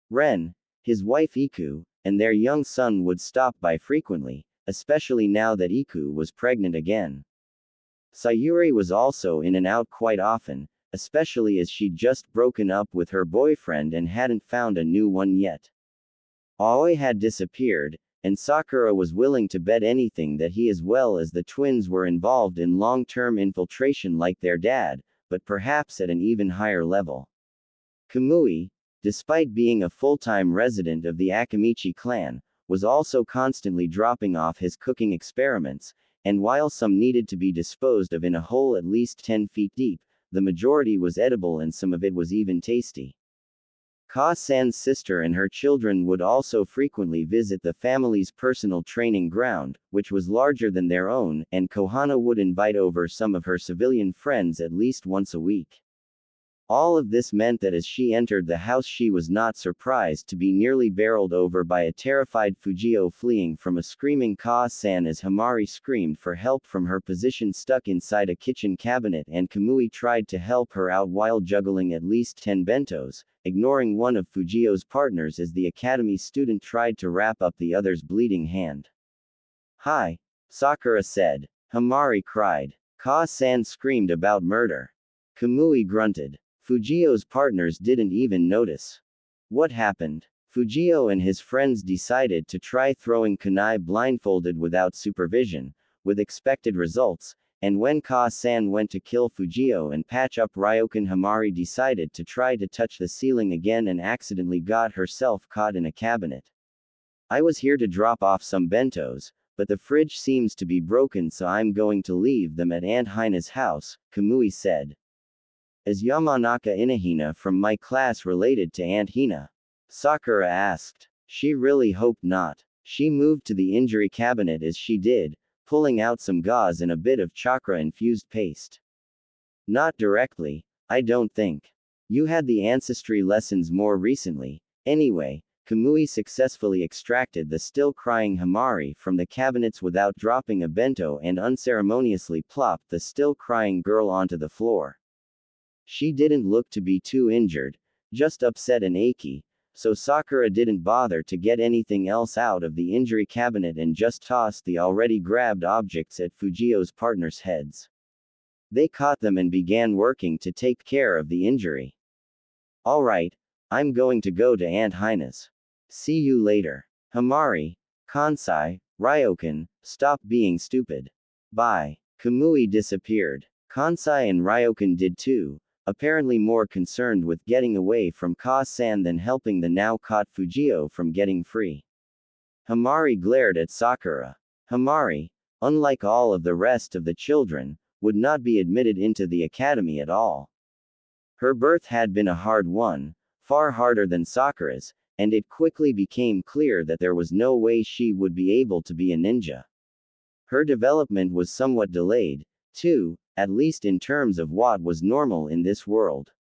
Ren, his wife Iku, and their young son would stop by frequently, especially now that Iku was pregnant again. Sayuri was also in and out quite often, especially as she'd just broken up with her boyfriend and hadn't found a new one yet. Aoi had disappeared, and Sakura was willing to bet anything that he as well as the twins were involved in long-term infiltration like their dad, but perhaps at an even higher level. Kamui, despite being a full-time resident of the Akamichi clan, was also constantly dropping off his cooking experiments, and while some needed to be disposed of in a hole at least 10 feet deep, the majority was edible and some of it was even tasty. Ka-san's sister and her children would also frequently visit the family's personal training ground, which was larger than their own, and Kohana would invite over some of her civilian friends at least once a week. All of this meant that as she entered the house she was not surprised to be nearly barreled over by a terrified Fujio fleeing from a screaming Ka-san as Himari screamed for help from her position stuck inside a kitchen cabinet and Kamui tried to help her out while juggling at least 10 bentos, ignoring one of Fujio's partners as the academy student tried to wrap up the other's bleeding hand. "Hi," Sakura said. Himari cried. Ka-san screamed about murder. Kamui grunted. Fujio's partners didn't even notice. What happened? Fujio and his friends decided to try throwing kunai blindfolded without supervision, with expected results, and when Ka-san went to kill Fujio and patch up Ryokan, Himari decided to try to touch the ceiling again and accidentally got herself caught in a cabinet. "I was here to drop off some bentos, but the fridge seems to be broken, so I'm going to leave them at Aunt Hina's house," Kamui said. "Is Yamanaka Inahina from my class related to Aunt Hina?" Sakura asked. She really hoped not. She moved to the injury cabinet as she did, pulling out some gauze and a bit of chakra-infused paste. "Not directly, I don't think. You had the ancestry lessons more recently. Anyway." Kamui successfully extracted the still-crying Himari from the cabinets without dropping a bento and unceremoniously plopped the still-crying girl onto the floor. She didn't look to be too injured, just upset and achy, so Sakura didn't bother to get anything else out of the injury cabinet and just tossed the already grabbed objects at Fujio's partners' heads. They caught them and began working to take care of the injury. "All right, I'm going to go to Aunt Hina's. See you later. Himari, Kansai, Ryokan, stop being stupid. Bye." Kamui disappeared. Kansai and Ryokan did too, apparently more concerned with getting away from Ka-san than helping the now caught Fujio from getting free. Himari glared at Sakura. Himari, unlike all of the rest of the children, would not be admitted into the academy at all. Her birth had been a hard one, far harder than Sakura's, and it quickly became clear that there was no way she would be able to be a ninja. Her development was somewhat delayed, too, at least in terms of what was normal in this world.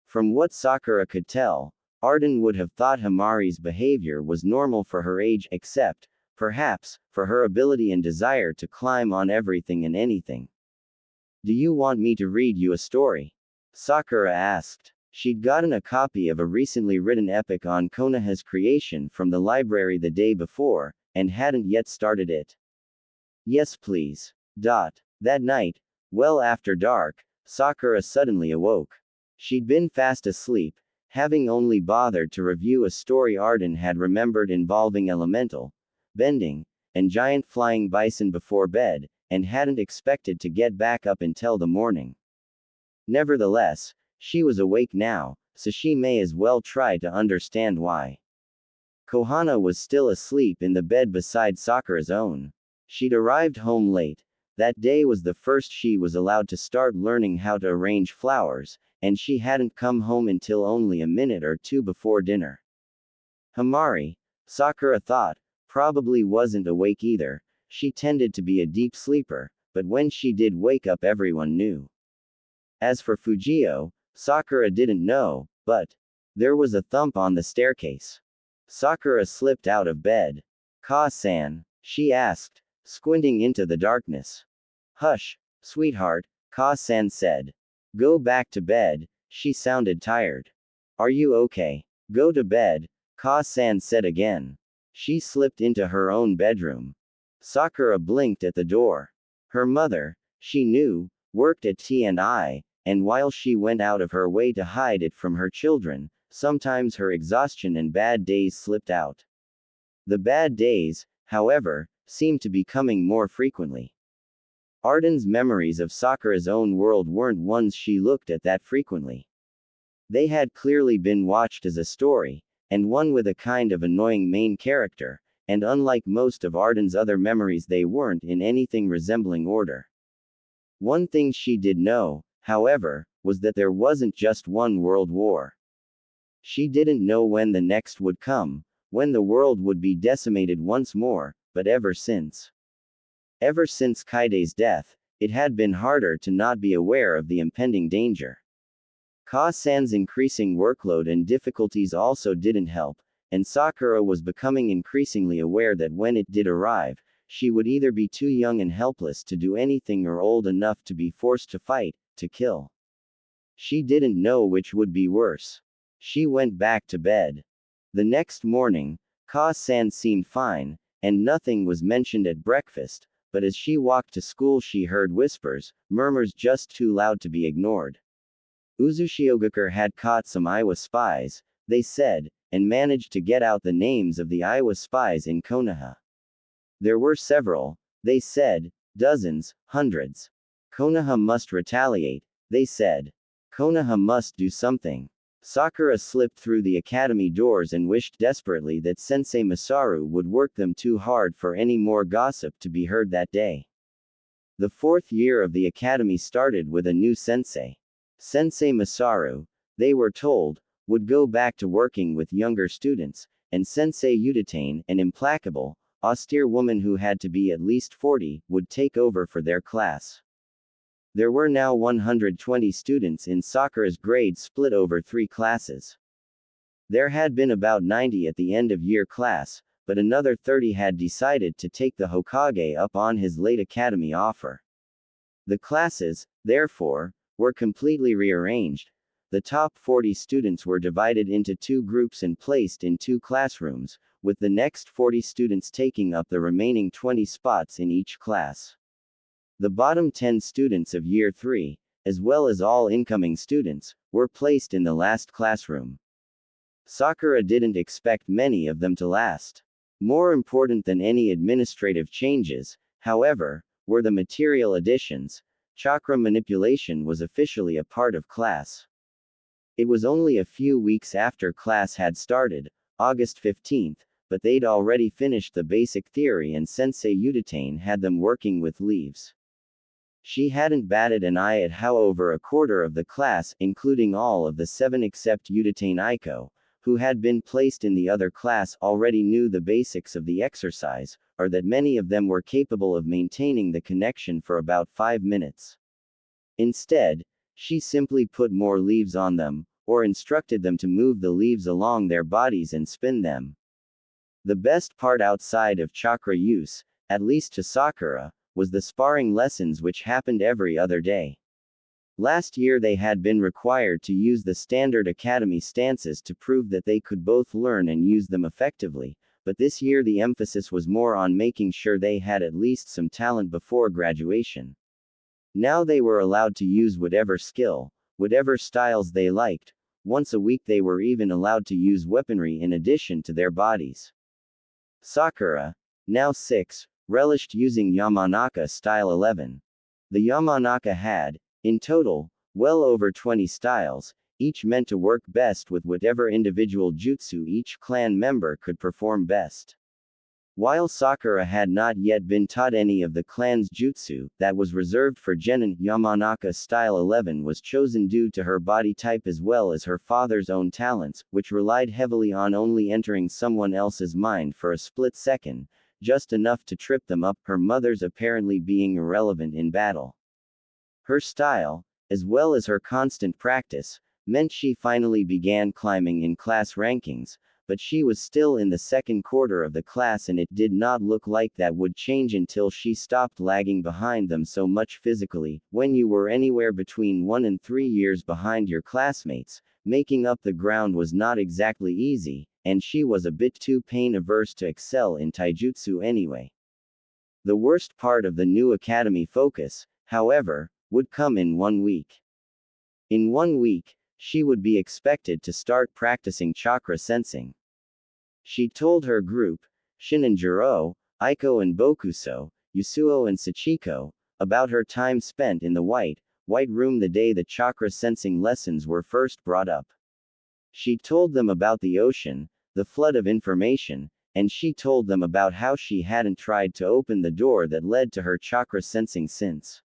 From what Sakura could tell, Arden would have thought Himari's behavior was normal for her age except, perhaps, for her ability and desire to climb on everything and anything. "Do you want me to read you a story?" Sakura asked. She'd gotten a copy of a recently written epic on Konoha's creation from the library the day before, and hadn't yet started it. "Yes please." That night, well after dark, Sakura suddenly awoke. She'd been fast asleep, having only bothered to review a story Arden had remembered involving elemental, bending, and giant flying bison before bed, and hadn't expected to get back up until the morning. Nevertheless, she was awake now, so she may as well try to understand why. Kohana was still asleep in the bed beside Sakura's own. She'd arrived home late. That day was the first she was allowed to start learning how to arrange flowers, and she hadn't come home until only a minute or two before dinner. Himari, Sakura thought, probably wasn't awake either. She tended to be a deep sleeper, but when she did wake up everyone knew. As for Fujio, Sakura didn't know, but there was a thump on the staircase. Sakura slipped out of bed. "Ka-san?" she asked, squinting into the darkness. "Hush, sweetheart," Ka-san said. "Go back to bed." She sounded tired. "Are you okay?" "Go to bed," Ka-san said again. She slipped into her own bedroom. Sakura blinked at the door. Her mother, she knew, worked at T&I, and while she went out of her way to hide it from her children, sometimes her exhaustion and bad days slipped out. The bad days, however, seemed to be coming more frequently. Arden's memories of Sakura's own world weren't ones she looked at that frequently. They had clearly been watched as a story, and one with a kind of annoying main character, and unlike most of Arden's other memories they weren't in anything resembling order. One thing she did know, however, was that there wasn't just one world war. She didn't know when the next would come, when the world would be decimated once more, but ever since Kaide's death, it had been harder to not be aware of the impending danger. Ka-san's increasing workload and difficulties also didn't help, and Sakura was becoming increasingly aware that when it did arrive, she would either be too young and helpless to do anything or old enough to be forced to fight, to kill. She didn't know which would be worse. She went back to bed. The next morning, Ka-san seemed fine, and nothing was mentioned at breakfast, but as she walked to school she heard whispers, murmurs just too loud to be ignored. Uzushiogakure had caught some Iwa spies, they said, and managed to get out the names of the Iwa spies in Konoha. There were several, they said, dozens, hundreds. Konoha must retaliate, they said. Konoha must do something. Sakura slipped through the academy doors and wished desperately that Sensei Masaru would work them too hard for any more gossip to be heard that day. The 4th year of the academy started with a new sensei. Sensei Masaru, they were told, would go back to working with younger students, and Sensei Udatane, an implacable, austere woman who had to be at least 40, would take over for their class. There were now 120 students in Sakura's grade split over 3 classes. There had been about 90 at the end of year class, but another 30 had decided to take the Hokage up on his late academy offer. The classes, therefore, were completely rearranged. The top 40 students were divided into 2 groups and placed in 2 classrooms, with the next 40 students taking up the remaining 20 spots in each class. The bottom 10 students of Year 3, as well as all incoming students, were placed in the last classroom. Sakura didn't expect many of them to last. More important than any administrative changes, however, were the material additions. Chakra manipulation was officially a part of class. It was only a few weeks after class had started, August 15th, but they'd already finished the basic theory and Sensei Udatane had them working with leaves. She hadn't batted an eye at how over a quarter of the class, including all of the 7 except Udatane Aiko, who had been placed in the other class, already knew the basics of the exercise, or that many of them were capable of maintaining the connection for about 5 minutes. Instead, she simply put more leaves on them, or instructed them to move the leaves along their bodies and spin them. The best part outside of chakra use, at least to Sakura, was the sparring lessons which happened every other day. Last year they had been required to use the standard academy stances to prove that they could both learn and use them effectively, but this year the emphasis was more on making sure they had at least some talent before graduation. Now they were allowed to use whatever skill, whatever styles they liked. Once a week they were even allowed to use weaponry in addition to their bodies. Sakura, now 6, relished using Yamanaka Style 11. The Yamanaka had, in total, well over 20 styles, each meant to work best with whatever individual jutsu each clan member could perform best. While Sakura had not yet been taught any of the clan's jutsu that was reserved for genin, Yamanaka Style 11 was chosen due to her body type as well as her father's own talents, which relied heavily on only entering someone else's mind for a split second, just enough to trip them up, her mother's apparently being irrelevant in battle. Her style, as well as her constant practice, meant she finally began climbing in class rankings, but she was still in the second quarter of the class and it did not look like that would change until she stopped lagging behind them so much physically. When you were anywhere between 1 and 3 years behind your classmates, making up the ground was not exactly easy, and she was a bit too pain-averse to excel in taijutsu anyway. The worst part of the new academy focus, however, would come in 1 week. In 1 week, she would be expected to start practicing chakra sensing. She told her group, Shinin Jiro, Aiko and Bokuso, Yasuo and Sachiko, about her time spent in the white room the day the chakra sensing lessons were first brought up. She told them about the ocean, the flood of information, and she told them about how she hadn't tried to open the door that led to her chakra sensing since.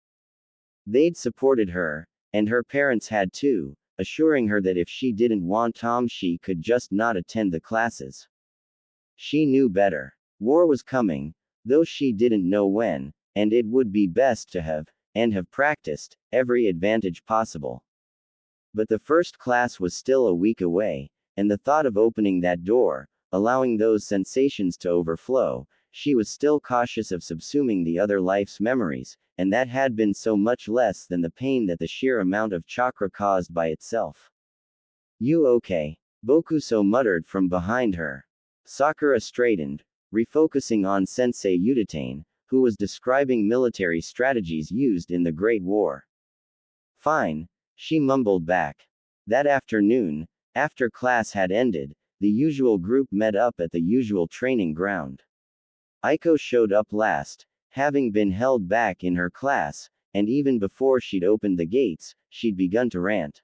They'd supported her, and her parents had too, assuring her that if she didn't want she could just not attend the classes. She knew better. War was coming, though she didn't know when, and it would be best to have practiced every advantage possible. But the first class was still a week away, and the thought of opening that door, allowing those sensations to overflow, she was still cautious of subsuming the other life's memories, and that had been so much less than the pain that the sheer amount of chakra caused by itself. You okay? Bokuso muttered from behind her. Sakura straightened, refocusing on Sensei Utatane, who was describing military strategies used in the Great War. Fine, she mumbled back. That afternoon, after class had ended, the usual group met up at the usual training ground. Aiko showed up last, having been held back in her class, and even before she'd opened the gates, she'd begun to rant.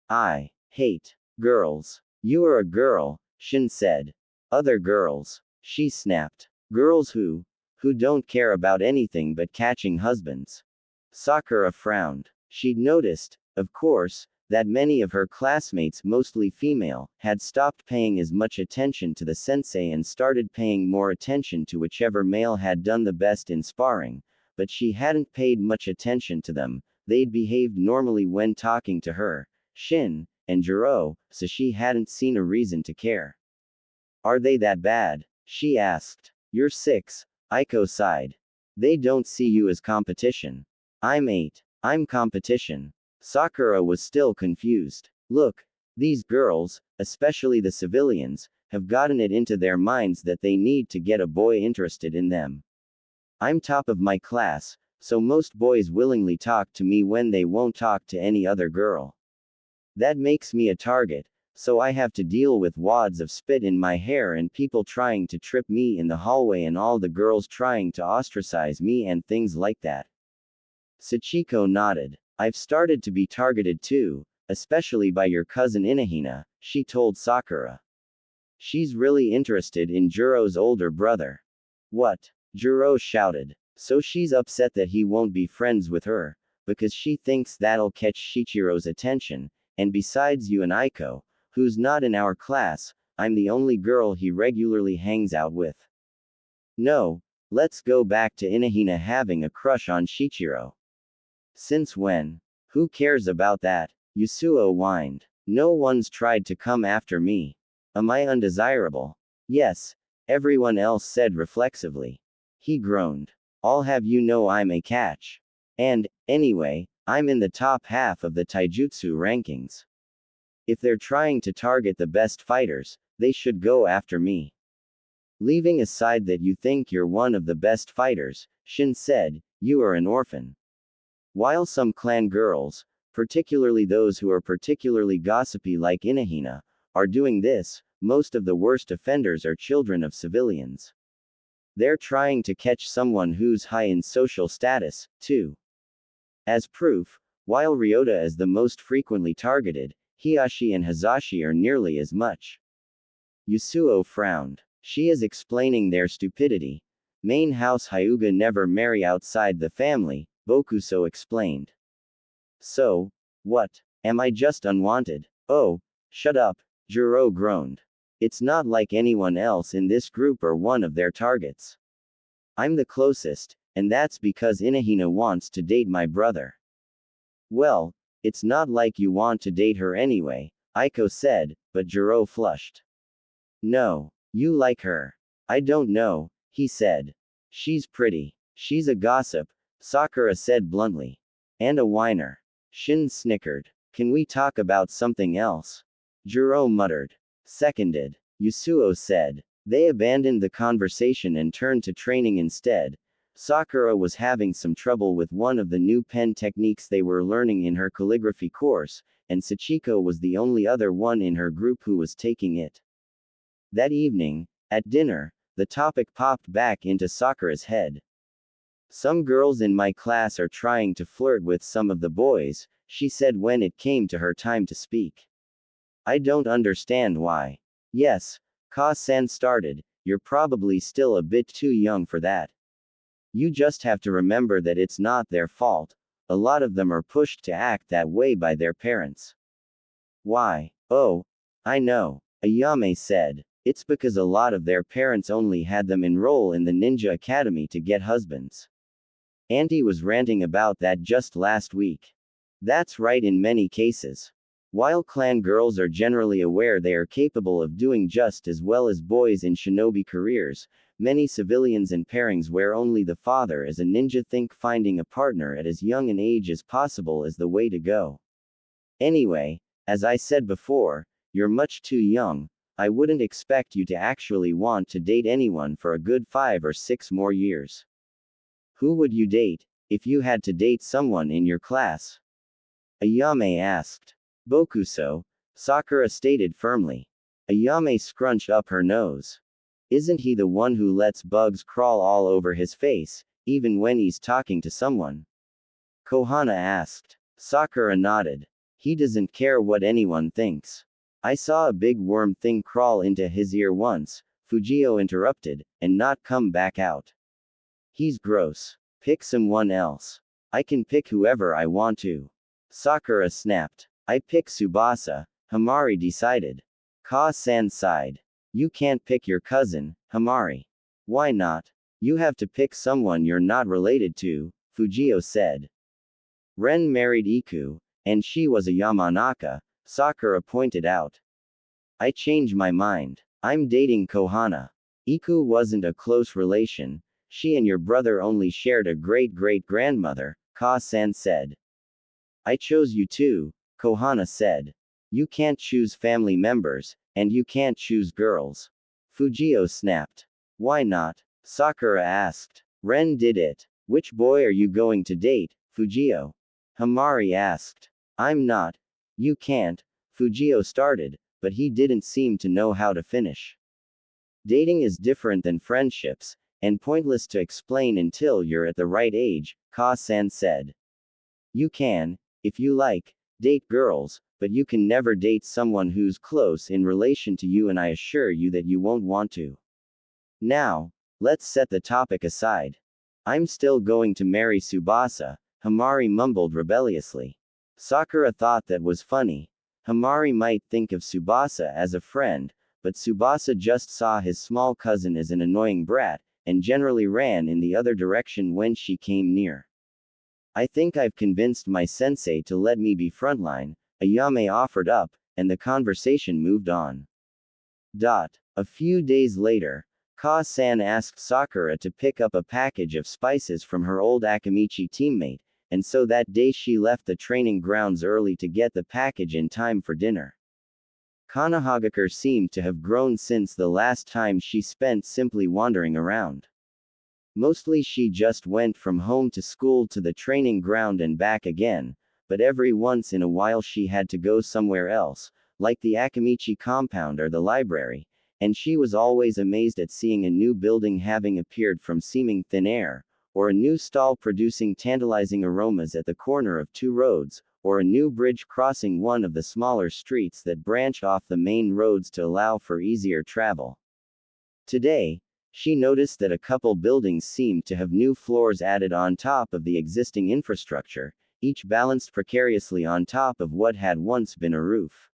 I hate girls. You are a girl, Shin said. Other girls, she snapped. Girls who don't care about anything but catching husbands. Sakura frowned. She'd noticed, of course, that many of her classmates, mostly female, had stopped paying as much attention to the sensei and started paying more attention to whichever male had done the best in sparring, but she hadn't paid much attention to them. They'd behaved normally when talking to her, Shin, and Jiro, so she hadn't seen a reason to care. Are they that bad? She asked. You're 6, Aiko sighed. They don't see you as competition. I'm 8. I'm competition. Sakura was still confused. Look, these girls, especially the civilians, have gotten it into their minds that they need to get a boy interested in them. I'm top of my class, so most boys willingly talk to me when they won't talk to any other girl. That makes me a target, so I have to deal with wads of spit in my hair and people trying to trip me in the hallway and all the girls trying to ostracize me and things like that. Sachiko nodded. I've started to be targeted too, especially by your cousin Inahina, she told Sakura. She's really interested in Jiro's older brother. What? Jiro shouted. So she's upset that he won't be friends with her, because she thinks that'll catch Shichiro's attention, and besides you and Aiko, who's not in our class, I'm the only girl he regularly hangs out with. No, let's go back to Inahina having a crush on Shichiro. Since when? Who cares about that? Yasuo whined. No one's tried to come after me. Am I undesirable? Yes, everyone else said reflexively. He groaned. I'll have you know I'm a catch. And, anyway, I'm in the top half of the taijutsu rankings. If they're trying to target the best fighters, they should go after me. Leaving aside that you think you're one of the best fighters, Shin said, you are an orphan. While some clan girls, particularly those who are particularly gossipy like Inahina, are doing this, most of the worst offenders are children of civilians. They're trying to catch someone who's high in social status, too. As proof, while Ryota is the most frequently targeted, Hiyashi and Hazashi are nearly as much. Yasuo frowned. She is explaining their stupidity. Main house Hyuga never marry outside the family, Bokuso explained. So, what? Am I just unwanted? Oh, shut up, Jiro groaned. It's not like anyone else in this group are one of their targets. I'm the closest, and that's because Inahina wants to date my brother. Well, it's not like you want to date her anyway, Aiko said, but Jiro flushed. No, you like her. I don't know, he said. She's pretty. She's a gossip, Sakura said bluntly. And a whiner. Shin snickered. Can we talk about something else? Jiro muttered. Seconded. Yasuo said. They abandoned the conversation and turned to training instead. Sakura was having some trouble with one of the new pen techniques they were learning in her calligraphy course, and Sachiko was the only other one in her group who was taking it. That evening, at dinner, the topic popped back into Sakura's head. Some girls in my class are trying to flirt with some of the boys, she said when it came to her time to speak. I don't understand why. Yes, Ka-san started, you're probably still a bit too young for that. You just have to remember that it's not their fault. A lot of them are pushed to act that way by their parents. Why? Oh, I know, Ayame said. It's because a lot of their parents only had them enroll in the ninja academy to get husbands. Auntie was ranting about that just last week. That's right in many cases. While clan girls are generally aware they are capable of doing just as well as boys in shinobi careers, many civilians and pairings where only the father is a ninja think finding a partner at as young an age as possible is the way to go. Anyway, as I said before, you're much too young. I wouldn't expect you to actually want to date anyone for a good 5 or 6 more years. Who would you date, if you had to date someone in your class? Ayame asked. Bokuso, Sakura stated firmly. Ayame scrunched up her nose. Isn't he the one who lets bugs crawl all over his face, even when he's talking to someone? Kohana asked. Sakura nodded. He doesn't care what anyone thinks. I saw a big worm thing crawl into his ear once, Fujio interrupted, and not come back out. He's gross. Pick someone else. I can pick whoever I want to. Sakura snapped. I pick Tsubasa, Hamari decided. Ka-san sighed. You can't pick your cousin, Hamari. Why not? You have to pick someone you're not related to, Fujio said. Ren married Iku, and she was a Yamanaka, Sakura pointed out. I changed my mind. I'm dating Kohana. Iku wasn't a close relation. She and your brother only shared a great-great-grandmother, Ka-san said. I chose you too, Kohana said. You can't choose family members, and you can't choose girls. Fujio snapped. Why not? Sakura asked. Ren did it. Which boy are you going to date, Fujio? Hamari asked. I'm not. You can't. Fujio started, but he didn't seem to know how to finish. Dating is different than friendships, and pointless to explain until you're at the right age, Ka-san said. You can, if you like, date girls, but you can never date someone who's close in relation to you, and I assure you that you won't want to. Now, let's set the topic aside. I'm still going to marry Tsubasa, Hamari mumbled rebelliously. Sakura thought that was funny. Hamari might think of Tsubasa as a friend, but Tsubasa just saw his small cousin as an annoying brat, and generally ran in the other direction when she came near. I think I've convinced my sensei to let me be frontline, Ayame offered up, and the conversation moved on. A few days later, Ka-san asked Sakura to pick up a package of spices from her old Akamichi teammate, and so that day she left the training grounds early to get the package in time for dinner. Kanahagakure seemed to have grown since the last time she spent simply wandering around. Mostly she just went from home to school to the training ground and back again, but every once in a while she had to go somewhere else, like the Akamichi compound or the library, and she was always amazed at seeing a new building having appeared from seeming thin air, or a new stall producing tantalizing aromas at the corner of 2 roads, or a new bridge crossing one of the smaller streets that branch off the main roads to allow for easier travel. Today, she noticed that a couple buildings seemed to have new floors added on top of the existing infrastructure, each balanced precariously on top of what had once been a roof.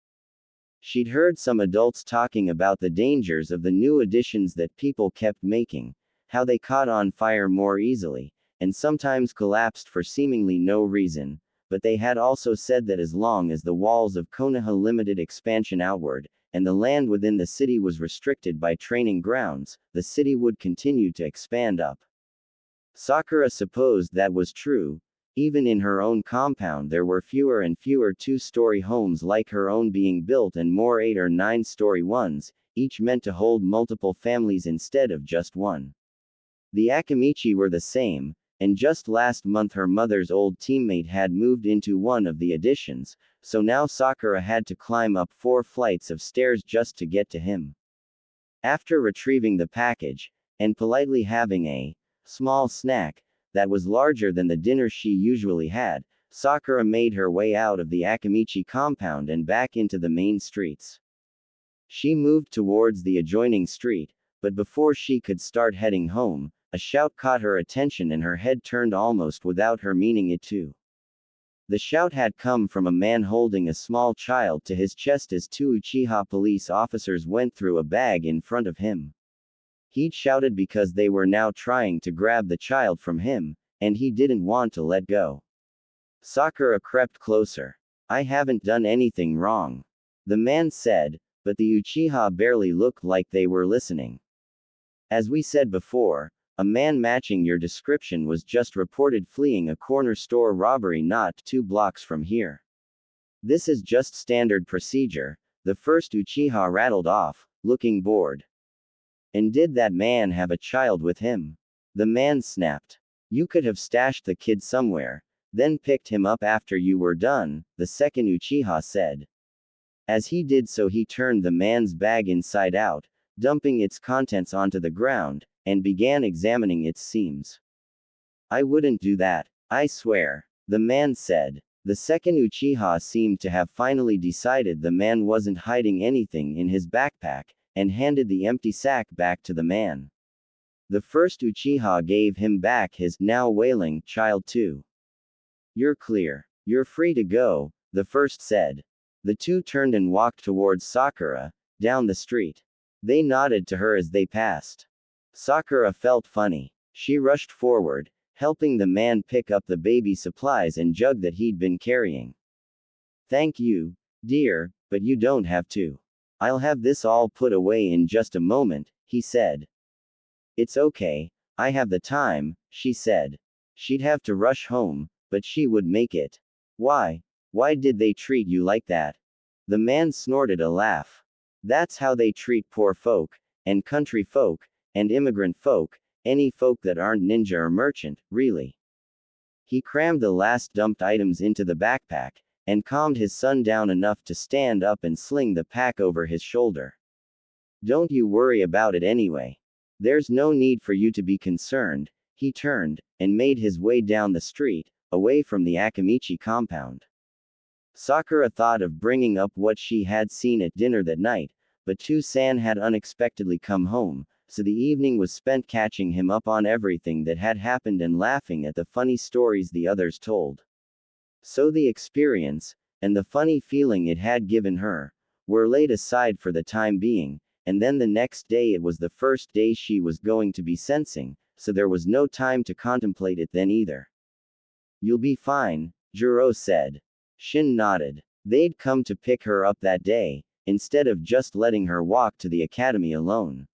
She'd heard some adults talking about the dangers of the new additions that people kept making, how they caught on fire more easily, and sometimes collapsed for seemingly no reason, but they had also said that as long as the walls of Konoha limited expansion outward, and the land within the city was restricted by training grounds, the city would continue to expand up. Sakura supposed that was true. Even in her own compound there were fewer and fewer 2-story homes like her own being built and more 8 or 9-story ones, each meant to hold multiple families instead of just one. The Akamichi were the same, and just last month her mother's old teammate had moved into one of the additions, so now Sakura had to climb up 4 flights of stairs just to get to him. After retrieving the package, and politely having a small snack that was larger than the dinner she usually had, Sakura made her way out of the Akamichi compound and back into the main streets. She moved towards the adjoining street, but before she could start heading home, a shout caught her attention and her head turned almost without her meaning it to. The shout had come from a man holding a small child to his chest as 2 Uchiha police officers went through a bag in front of him. He'd shouted because they were now trying to grab the child from him, and he didn't want to let go. Sakura crept closer. I haven't done anything wrong. The man said, but the Uchiha barely looked like they were listening. As we said before, a man matching your description was just reported fleeing a corner store robbery not 2 blocks from here. This is just standard procedure, the first Uchiha rattled off, looking bored. And did that man have a child with him? The man snapped. You could have stashed the kid somewhere, then picked him up after you were done, the second Uchiha said. As he did so, he turned the man's bag inside out, dumping its contents onto the ground, and began examining its seams. I wouldn't do that, I swear, the man said. The second Uchiha seemed to have finally decided the man wasn't hiding anything in his backpack, and handed the empty sack back to the man. The first Uchiha gave him back his, now wailing, child too. You're clear. You're free to go, the first said. The two turned and walked towards Sakura, down the street. They nodded to her as they passed. Sakura felt funny. She rushed forward, helping the man pick up the baby supplies and jug that he'd been carrying. Thank you, dear, but you don't have to. I'll have this all put away in just a moment, he said. It's okay, I have the time, she said. She'd have to rush home, but she would make it. Why did they treat you like that? The man snorted a laugh. That's how they treat poor folk, and country folk, and immigrant folk, any folk that aren't ninja or merchant, really. He crammed the last dumped items into the backpack, and calmed his son down enough to stand up and sling the pack over his shoulder. Don't you worry about it anyway. There's no need for you to be concerned. He turned, and made his way down the street, away from the Akamichi compound. Sakura thought of bringing up what she had seen at dinner that night, but Two-san had unexpectedly come home, so the evening was spent catching him up on everything that had happened and laughing at the funny stories the others told. So the experience, and the funny feeling it had given her, were laid aside for the time being, and then the next day it was the first day she was going to be sensing, so there was no time to contemplate it then either. You'll be fine, Juro said. Shin nodded. They'd come to pick her up that day, instead of just letting her walk to the academy alone.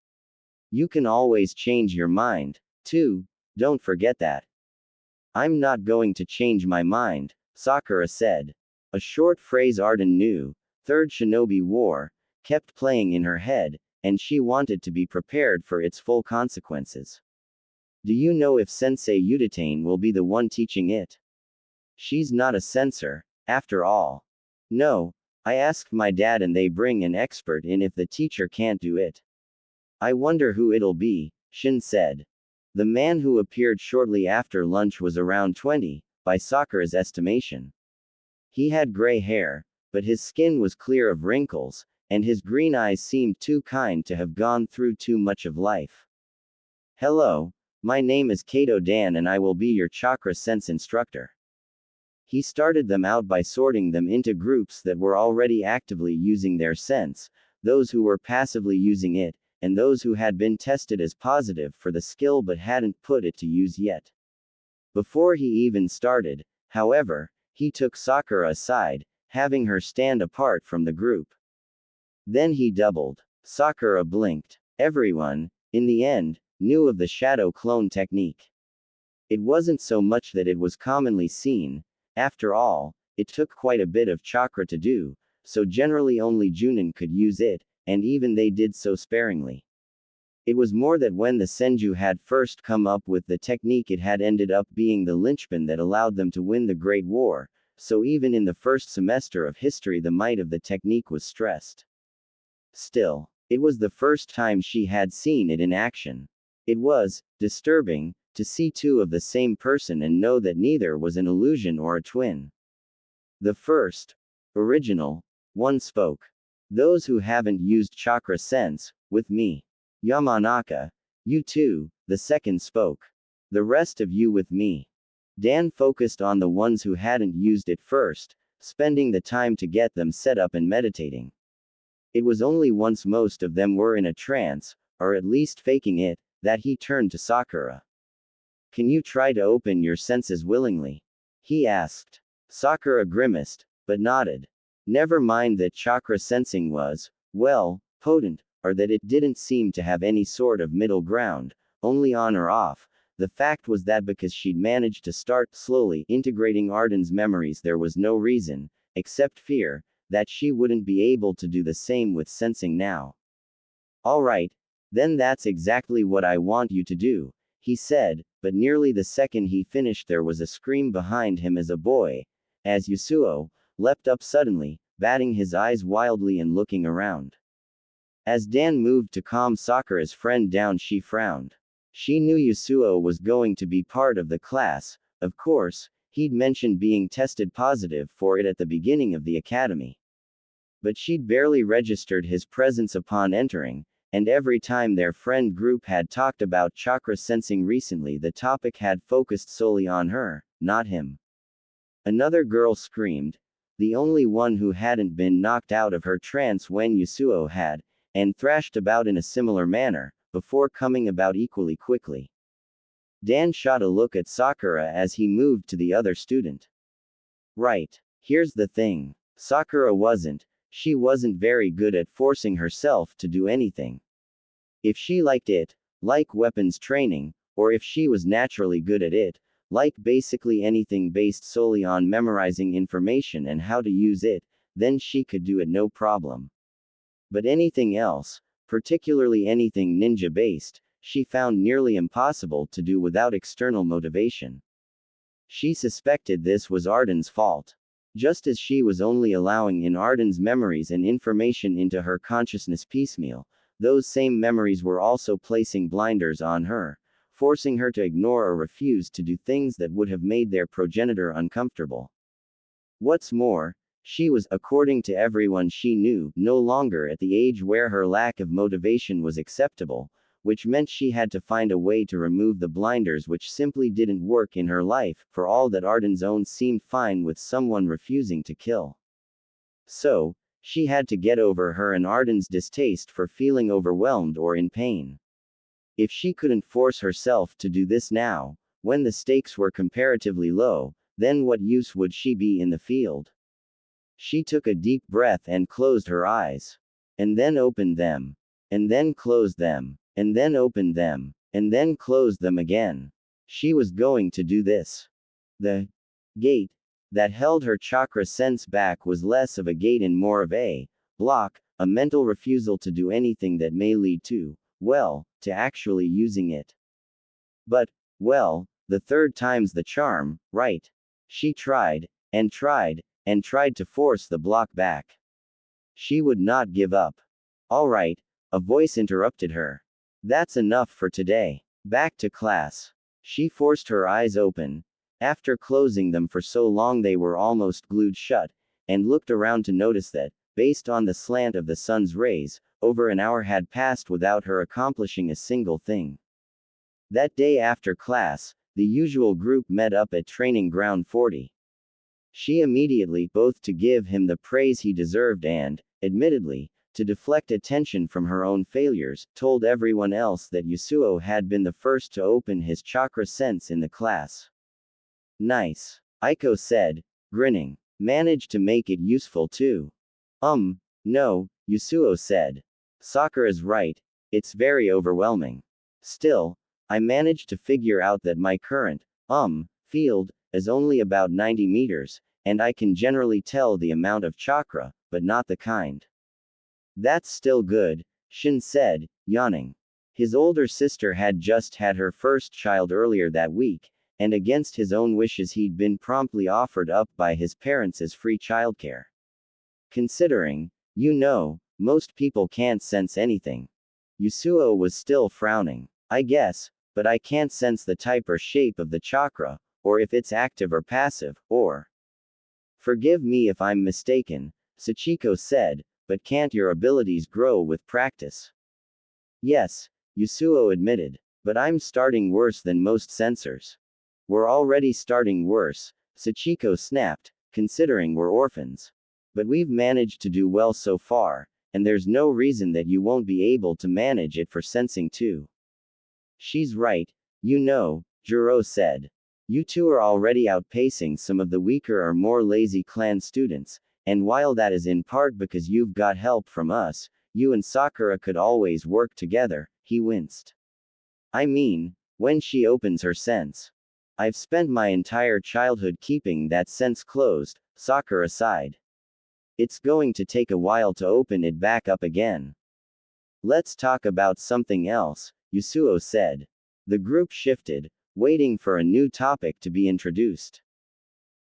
You can always change your mind, too, don't forget that. I'm not going to change my mind, Sakura said. A short phrase Arden knew, Third Shinobi War, kept playing in her head, and she wanted to be prepared for its full consequences. Do you know if Sensei Udatane will be the one teaching it? She's not a censor, after all. No, I asked my dad and they bring an expert in if the teacher can't do it. I wonder who it'll be, Shin said. The man who appeared shortly after lunch was around 20, by Sakura's estimation. He had gray hair, but his skin was clear of wrinkles, and his green eyes seemed too kind to have gone through too much of life. Hello, my name is Kato Dan and I will be your chakra sense instructor. He started them out by sorting them into groups that were already actively using their sense, those who were passively using it, and those who had been tested as positive for the skill but hadn't put it to use yet. Before he even started, however, he took Sakura aside, having her stand apart from the group. Then he doubled. Sakura blinked. Everyone, in the end, knew of the shadow clone technique. It wasn't so much that it was commonly seen. After all, it took quite a bit of chakra to do, so generally only Chunin could use it, and even they did so sparingly. It was more that when the Senju had first come up with the technique it had ended up being the linchpin that allowed them to win the Great War, so even in the first semester of history the might of the technique was stressed. Still, it was the first time she had seen it in action. It was disturbing to see two of the same person and know that neither was an illusion or a twin. The first, original, one spoke. Those who haven't used chakra sense, with me. Yamanaka, you too, the second spoke. The rest of you with me. Dan focused on the ones who hadn't used it first, spending the time to get them set up and meditating. It was only once most of them were in a trance, or at least faking it, that he turned to Sakura. Can you try to open your senses willingly? He asked. Sakura grimaced. but nodded. Never mind that chakra sensing was, well, potent, or that it didn't seem to have any sort of middle ground, only on or off. The fact was that because she'd managed to start slowly integrating Arden's memories, there was no reason, except fear, that she wouldn't be able to do the same with sensing now. Alright, then that's exactly what I want you to do, he said, but nearly the second he finished there was a scream behind him as a boy, as Yasuo, leapt up suddenly, batting his eyes wildly and looking around. As Dan moved to calm Sakura's friend down, she frowned. She knew Yasuo was going to be part of the class, of course, he'd mentioned being tested positive for it at the beginning of the academy. But she'd barely registered his presence upon entering, and every time their friend group had talked about chakra sensing recently, the topic had focused solely on her, not him. Another girl screamed, the only one who hadn't been knocked out of her trance when Yasuo had, and thrashed about in a similar manner, before coming about equally quickly. Dan shot a look at Sakura as he moved to the other student. Right. Here's the thing. Sakura she wasn't very good at forcing herself to do anything. If she liked it, like weapons training, or if she was naturally good at it, like basically anything based solely on memorizing information and how to use it, then she could do it no problem. But anything else, particularly anything ninja-based, she found nearly impossible to do without external motivation. She suspected this was Arden's fault. Just as she was only allowing in Arden's memories and information into her consciousness piecemeal, those same memories were also placing blinders on her, forcing her to ignore or refuse to do things that would have made their progenitor uncomfortable. What's more, she was, according to everyone she knew, no longer at the age where her lack of motivation was acceptable, which meant she had to find a way to remove the blinders which simply didn't work in her life, for all that Arden's own seemed fine with someone refusing to kill. So, she had to get over her and Arden's distaste for feeling overwhelmed or in pain. If she couldn't force herself to do this now, when the stakes were comparatively low, then what use would she be in the field? She took a deep breath and closed her eyes. And then opened them. And then closed them. And then opened them. And then closed them again. She was going to do this. The gate that held her chakra sense back was less of a gate and more of a block, a mental refusal to do anything that may lead to, well, to actually using it. But, well, the third time's the charm, right? She tried, and tried, and tried to force the block back. She would not give up. All right, a voice interrupted her. That's enough for today. Back to class. She forced her eyes open, after closing them for so long they were almost glued shut, and looked around to notice that, based on the slant of the sun's rays, over an hour had passed without her accomplishing a single thing. That day after class, the usual group met up at Training Ground 40. She immediately, both to give him the praise he deserved and, admittedly, to deflect attention from her own failures, told everyone else that Yasuo had been the first to open his chakra sense in the class. Nice. Aiko said, grinning. Managed to make it useful too. No, Yasuo said. Sakura's right, it's very overwhelming. Still, I managed to figure out that my current, field, is only about 90 meters, and I can generally tell the amount of chakra, but not the kind. That's still good, Shin said, yawning. His older sister had just had her first child earlier that week, and against his own wishes he'd been promptly offered up by his parents as free childcare. Considering, most people can't sense anything. Yasuo was still frowning. I guess, but I can't sense the type or shape of the chakra, or if it's active or passive, or. Forgive me if I'm mistaken, Sachiko said, but can't your abilities grow with practice? Yes, Yasuo admitted, but I'm starting worse than most sensors. We're already starting worse, Sachiko snapped, considering we're orphans. But we've managed to do well so far, and there's no reason that you won't be able to manage it for sensing too. She's right, Juro said. You two are already outpacing some of the weaker or more lazy clan students, and while that is in part because you've got help from us, you and Sakura could always work together, he winced. I mean, when she opens her sense. I've spent my entire childhood keeping that sense closed, Sakura sighed. It's going to take a while to open it back up again. Let's talk about something else, Yasuo said. The group shifted, waiting for a new topic to be introduced.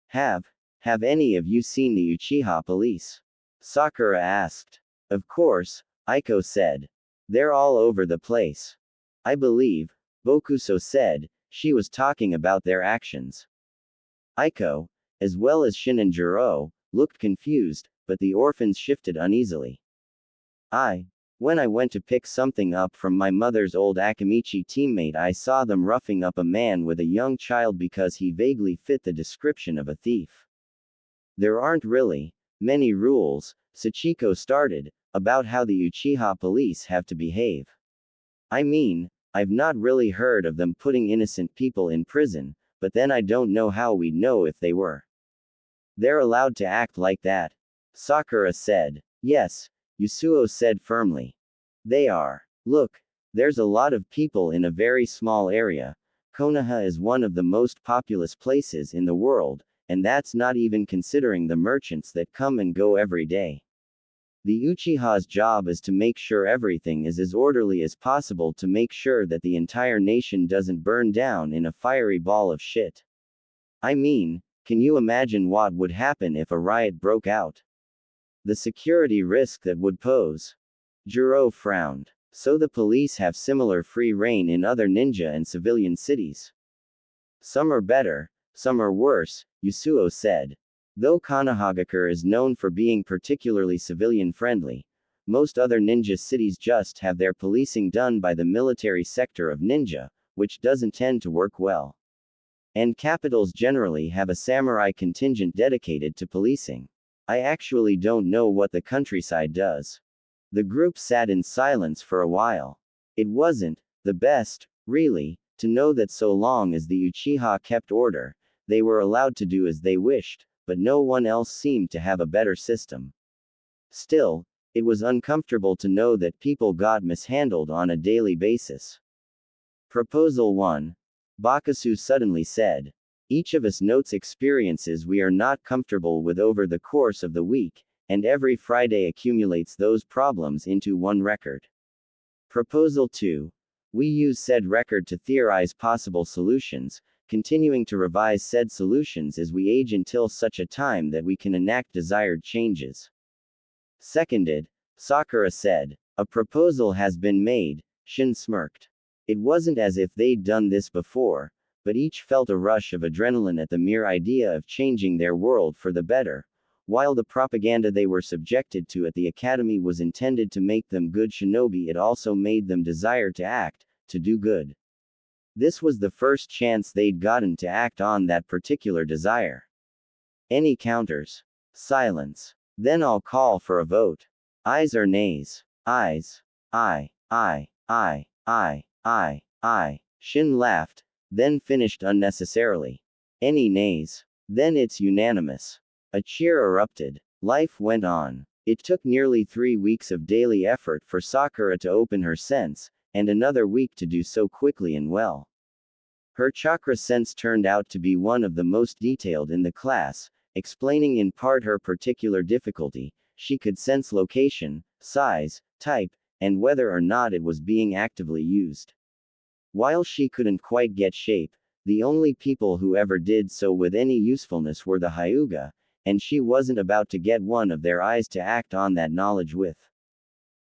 Have any of you seen the Uchiha police? Sakura asked. Of course, Aiko said. They're all over the place. I believe, Bokuso said, she was talking about their actions. Aiko, as well as Shin and Jiro, looked confused, but the orphans shifted uneasily. When I went to pick something up from my mother's old Akimichi teammate, I saw them roughing up a man with a young child because he vaguely fit the description of a thief. There aren't really many rules, Sachiko started, about how the Uchiha police have to behave. I mean, I've not really heard of them putting innocent people in prison, but then I don't know how we'd know if they were. They're allowed to act like that, Sakura said. Yes, Yasuo said firmly. They are. Look, there's a lot of people in a very small area. Konoha is one of the most populous places in the world, and that's not even considering the merchants that come and go every day. The Uchiha's job is to make sure everything is as orderly as possible, to make sure that the entire nation doesn't burn down in a fiery ball of shit. I mean, can you imagine what would happen if a riot broke out? The security risk that would pose. Jiro frowned. So the police have similar free reign in other ninja and civilian cities. Some are better, some are worse, Yasuo said. Though Konohagakure is known for being particularly civilian-friendly, most other ninja cities just have their policing done by the military sector of ninja, which doesn't tend to work well. And capitals generally have a samurai contingent dedicated to policing. I actually don't know what the countryside does. The group sat in silence for a while. It wasn't the best, really, to know that so long as the Uchiha kept order, they were allowed to do as they wished, but no one else seemed to have a better system. Still, it was uncomfortable to know that people got mishandled on a daily basis. Proposal 1. Bakusu suddenly said. Each of us notes experiences we are not comfortable with over the course of the week, and every Friday accumulates those problems into one record. Proposal 2. We use said record to theorize possible solutions, continuing to revise said solutions as we age until such a time that we can enact desired changes. Seconded, Sakura said. A proposal has been made, Shin smirked. It wasn't as if they'd done this before, but each felt a rush of adrenaline at the mere idea of changing their world for the better. While the propaganda they were subjected to at the academy was intended to make them good shinobi, it also made them desire to act, to do good. This was the first chance they'd gotten to act on that particular desire. Any counters? Silence. Then I'll call for a vote. Ayes or nays? Ayes. Aye. Shin laughed, then finished unnecessarily. Any nays? Then it's unanimous. A cheer erupted. Life went on. It took nearly 3 weeks of daily effort for Sakura to open her sense, and another week to do so quickly and well. Her chakra sense turned out to be one of the most detailed in the class, explaining in part her particular difficulty. She could sense location, size, type, and whether or not it was being actively used. While she couldn't quite get shape, the only people who ever did so with any usefulness were the Hyuga, and she wasn't about to get one of their eyes to act on that knowledge with.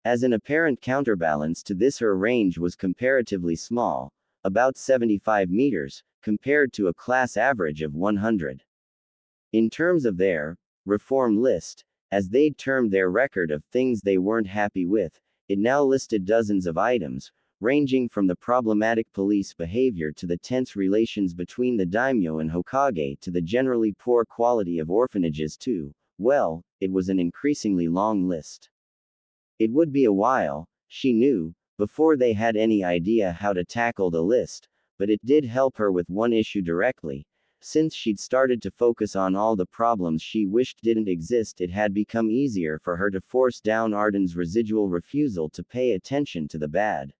As an apparent counterbalance to this, her range was comparatively small, about 75 meters, compared to a class average of 100. In terms of their reform list, as they'd termed their record of things they weren't happy with, it now listed dozens of items, ranging from the problematic police behavior to the tense relations between the daimyo and Hokage to the generally poor quality of orphanages too. Well, it was an increasingly long list. It would be a while, she knew, before they had any idea how to tackle the list, but it did help her with one issue directly. Since she'd started to focus on all the problems she wished didn't exist, it had become easier for her to force down Arden's residual refusal to pay attention to the bad.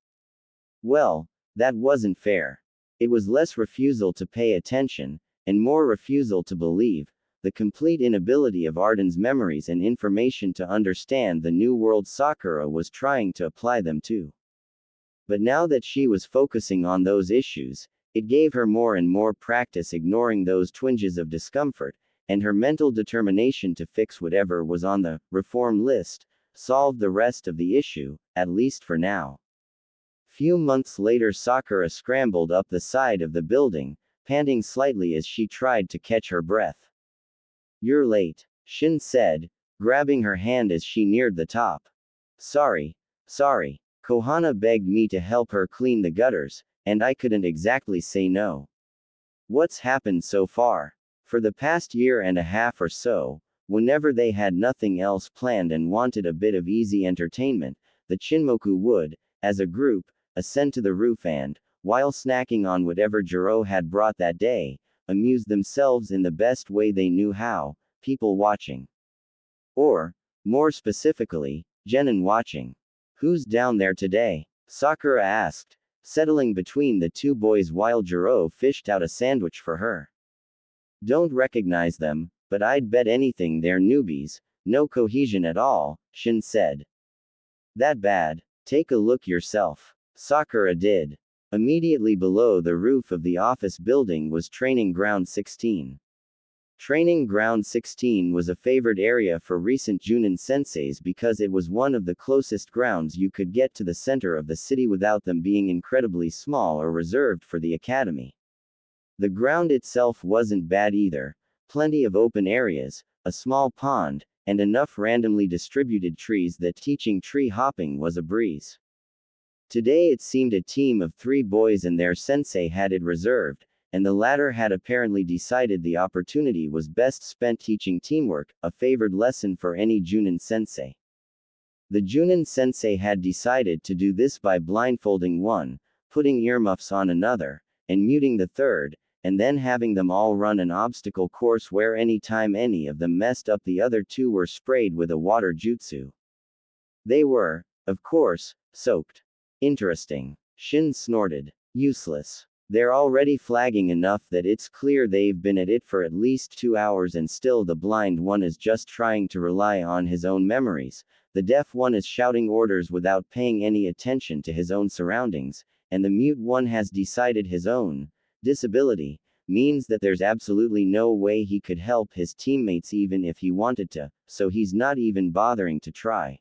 Well, that wasn't fair. It was less refusal to pay attention, and more refusal to believe, the complete inability of Arden's memories and information to understand the new world Sakura was trying to apply them to. But now that she was focusing on those issues, it gave her more and more practice ignoring those twinges of discomfort, and her mental determination to fix whatever was on the reform list solved the rest of the issue, at least for now. Few months later, Sakura scrambled up the side of the building, panting slightly as she tried to catch her breath. "You're late," Shin said, grabbing her hand as she neared the top. Sorry. Kohana begged me to help her clean the gutters, and I couldn't exactly say no. What's happened so far? For the past year and a half or so, whenever they had nothing else planned and wanted a bit of easy entertainment, the Chinmoku would, as a group, ascend to the roof and, while snacking on whatever Jiro had brought that day, amuse themselves in the best way they knew how, people watching. Or, more specifically, genin watching. "Who's down there today?" Sakura asked, settling between the two boys while Jiro fished out a sandwich for her. "Don't recognize them, but I'd bet anything they're newbies, no cohesion at all," Shin said. "That bad? Take a look yourself." Sakura did. Immediately below the roof of the office building was Training Ground 16. Training Ground 16 was a favored area for recent Chunin senseis because it was one of the closest grounds you could get to the center of the city without them being incredibly small or reserved for the academy. The ground itself wasn't bad either, plenty of open areas, a small pond, and enough randomly distributed trees that teaching tree hopping was a breeze. Today it seemed a team of 3 boys and their sensei had it reserved, and the latter had apparently decided the opportunity was best spent teaching teamwork, a favored lesson for any Chunin sensei. The Chunin sensei had decided to do this by blindfolding one, putting earmuffs on another, and muting the third, and then having them all run an obstacle course where any time any of them messed up the other 2 were sprayed with a water jutsu. They were, of course, soaked. Interesting. Shin snorted. Useless. They're already flagging enough that it's clear they've been at it for at least 2 hours and still the blind one is just trying to rely on his own memories, the deaf one is shouting orders without paying any attention to his own surroundings, and the mute one has decided his own disability means that there's absolutely no way he could help his teammates even if he wanted to, so he's not even bothering to try.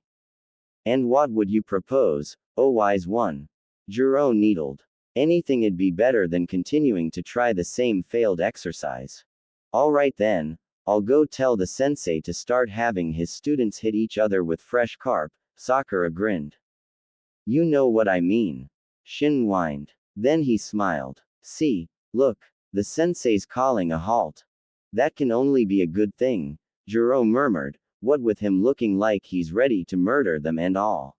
"And what would you propose, oh wise one?" Jiro needled. "Anything'd be better than continuing to try the same failed exercise." "Alright then, I'll go tell the sensei to start having his students hit each other with fresh carp," Sakura grinned. "You know what I mean." Shin whined. Then he smiled. "See, look, the sensei's calling a halt." "That can only be a good thing," Jiro murmured, what with him looking like he's ready to murder them and all.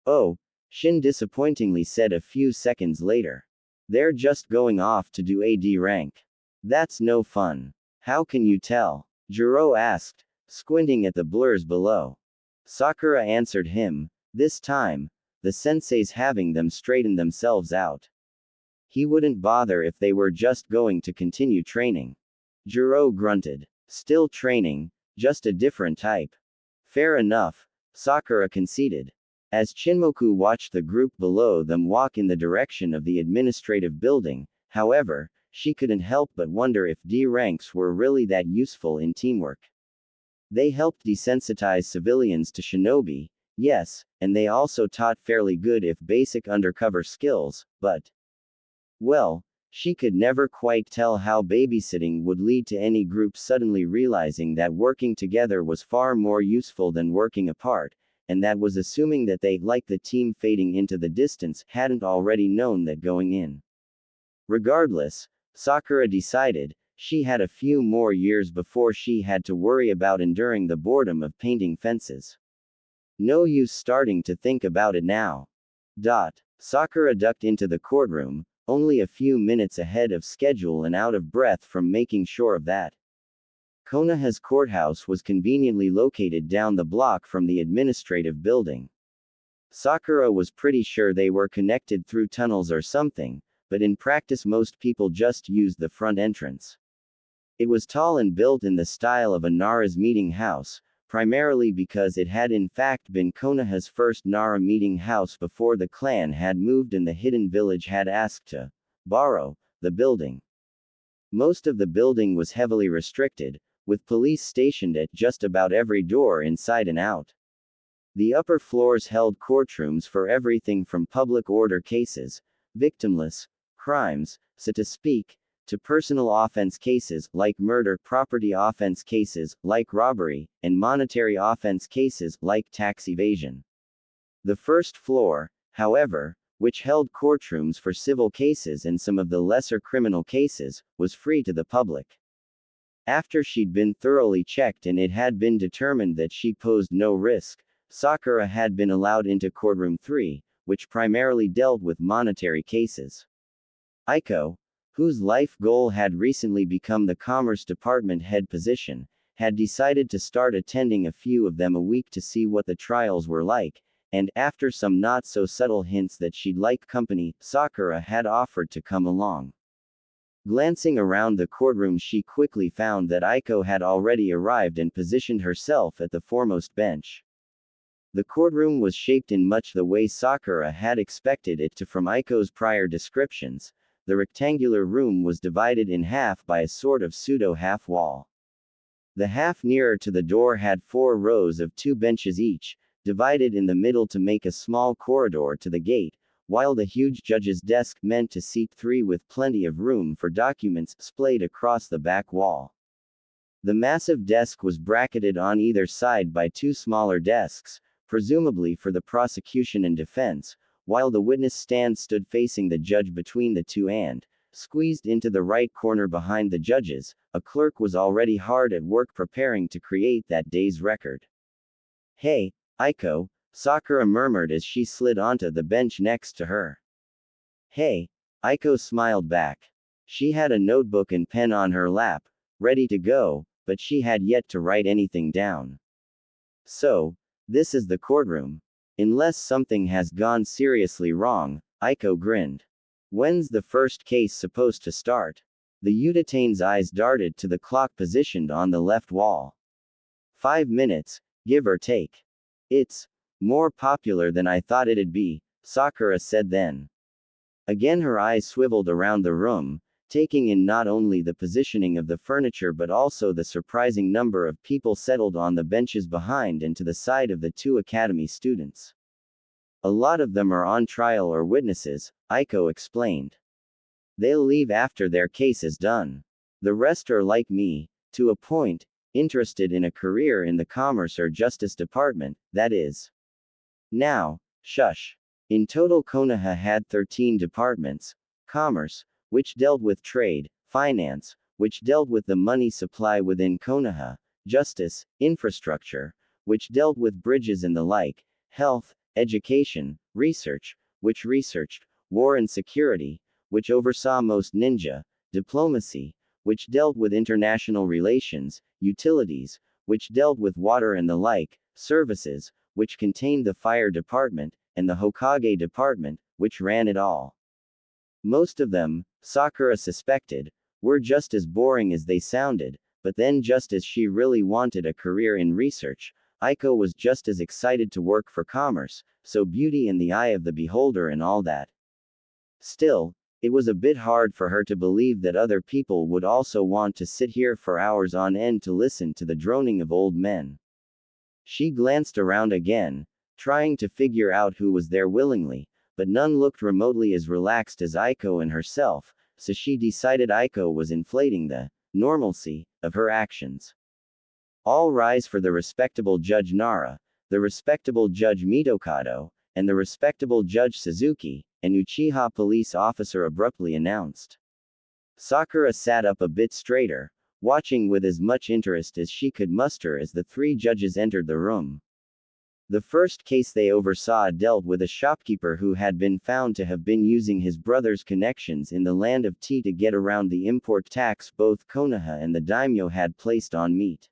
"Oh," Shin disappointingly said a few seconds later. "They're just going off to do AD rank." "That's no fun." "How can you tell?" Jiro asked, squinting at the blurs below. Sakura answered him, "This time, the sensei's having them straighten themselves out. He wouldn't bother if they were just going to continue training." Jiro grunted. "Still training, just a different type." "Fair enough," Sakura conceded. As Chinmoku watched the group below them walk in the direction of the administrative building, however, she couldn't help but wonder if D ranks were really that useful in teamwork. They helped desensitize civilians to Shinobi, yes, and they also taught fairly good if basic undercover skills, but, well, she could never quite tell how babysitting would lead to any group suddenly realizing that working together was far more useful than working apart, and that was assuming that they, like the team fading into the distance, hadn't already known that going in. Regardless, Sakura decided, she had a few more years before she had to worry about enduring the boredom of painting fences. No use starting to think about it now. Sakura ducked into the courtroom, only a few minutes ahead of schedule and out of breath from making sure of that. Konoha's courthouse was conveniently located down the block from the administrative building. Sakura was pretty sure they were connected through tunnels or something, but in practice most people just used the front entrance. It was tall and built in the style of a Nara's meeting house, primarily because it had in fact been Konoha's first Nara meeting house before the clan had moved and the hidden village had asked to borrow the building. Most of the building was heavily restricted, with police stationed at just about every door inside and out. The upper floors held courtrooms for everything from public order cases, victimless crimes, so to speak, to personal offense cases like murder, property offense cases like robbery, and monetary offense cases like tax evasion. The first floor, however, which held courtrooms for civil cases and some of the lesser criminal cases, was free to the public. After she'd been thoroughly checked and it had been determined that she posed no risk, Sakura had been allowed into Courtroom 3, which primarily dealt with monetary cases. Aiko, whose life goal had recently become the Commerce Department head position, had decided to start attending a few of them a week to see what the trials were like, and, after some not-so-subtle hints that she'd like company, Sakura had offered to come along. Glancing around the courtroom she quickly found that Aiko had already arrived and positioned herself at the foremost bench. The courtroom was shaped in much the way Sakura had expected it to from Aiko's prior descriptions. The rectangular room was divided in half by a sort of pseudo-half wall. The half nearer to the door had 4 rows of 2 benches each, divided in the middle to make a small corridor to the gate, while the huge judge's desk meant to seat 3 with plenty of room for documents splayed across the back wall. The massive desk was bracketed on either side by 2 smaller desks, presumably for the prosecution and defense, while the witness stand stood facing the judge between the two and, squeezed into the right corner behind the judges, a clerk was already hard at work preparing to create that day's record. "Hey, Aiko," Sakura murmured as she slid onto the bench next to her. "Hey," Aiko smiled back. She had a notebook and pen on her lap, ready to go, but she had yet to write anything down. "So, this is the courtroom. Unless something has gone seriously wrong," Aiko grinned. "When's the first case supposed to start?" The Udatane's eyes darted to the clock positioned on the left wall. 5 minutes, give or take. "It's more popular than I thought it'd be," Sakura said then. Again her eyes swiveled around the room, taking in not only the positioning of the furniture but also the surprising number of people settled on the benches behind and to the side of the 2 academy students. "A lot of them are on trial or witnesses," Aiko explained. "They'll leave after their case is done. The rest are like me, to a point, interested in a career in the Commerce or Justice Department, that is." Now, shush. In total Konoha had 13 departments: Commerce, which dealt with trade; Finance, which dealt with the money supply within Konoha; Justice, Infrastructure, which dealt with bridges and the like; Health, Education, Research, which researched war and security, which oversaw most ninja; Diplomacy, which dealt with international relations; Utilities, which dealt with water and the like; Services, which contained the fire department; and the Hokage department, which ran it all. Most of them, Sakura suspected, were just as boring as they sounded, but then just as she really wanted a career in research, Aiko was just as excited to work for Commerce, so beauty in the eye of the beholder and all that. Still, it was a bit hard for her to believe that other people would also want to sit here for hours on end to listen to the droning of old men. She glanced around again, trying to figure out who was there willingly, but none looked remotely as relaxed as Aiko and herself, so she decided Aiko was inflating the normalcy of her actions. "All rise for the respectable Judge Nara, the respectable Judge Mitokado, and the respectable Judge Suzuki," an Uchiha police officer abruptly announced. Sakura sat up a bit straighter, watching with as much interest as she could muster as the 3 judges entered the room. The first case they oversaw dealt with a shopkeeper who had been found to have been using his brother's connections in the land of tea to get around the import tax both Konoha and the daimyo had placed on meat.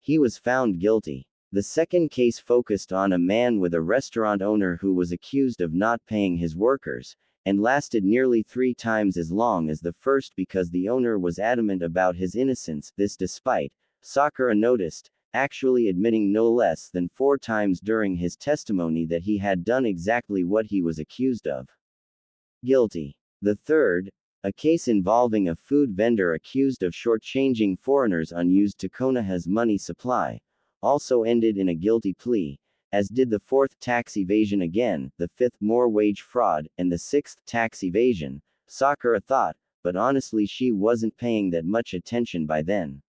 He was found guilty. The second case focused on a man with a restaurant owner who was accused of not paying his workers, and lasted nearly 3 times as long as the first because the owner was adamant about his innocence, this despite, Sakura noticed, actually admitting no less than 4 times during his testimony that he had done exactly what he was accused of. Guilty. The third, a case involving a food vendor accused of shortchanging foreigners unused to Konoha's money supply, also ended in a guilty plea, as did the fourth tax evasion again, the fifth more wage fraud, and the sixth tax evasion, Sakura thought, but honestly she wasn't paying that much attention by then.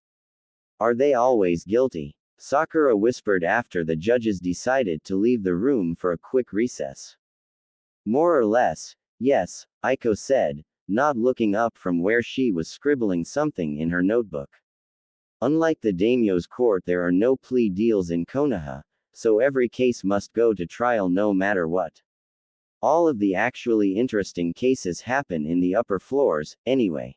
Are they always guilty? Sakura whispered after the judges decided to leave the room for a quick recess. More or less, yes, Aiko said, not looking up from where she was scribbling something in her notebook. Unlike the daimyo's court, there are no plea deals in Konoha, so every case must go to trial no matter what. All of the actually interesting cases happen in the upper floors, anyway.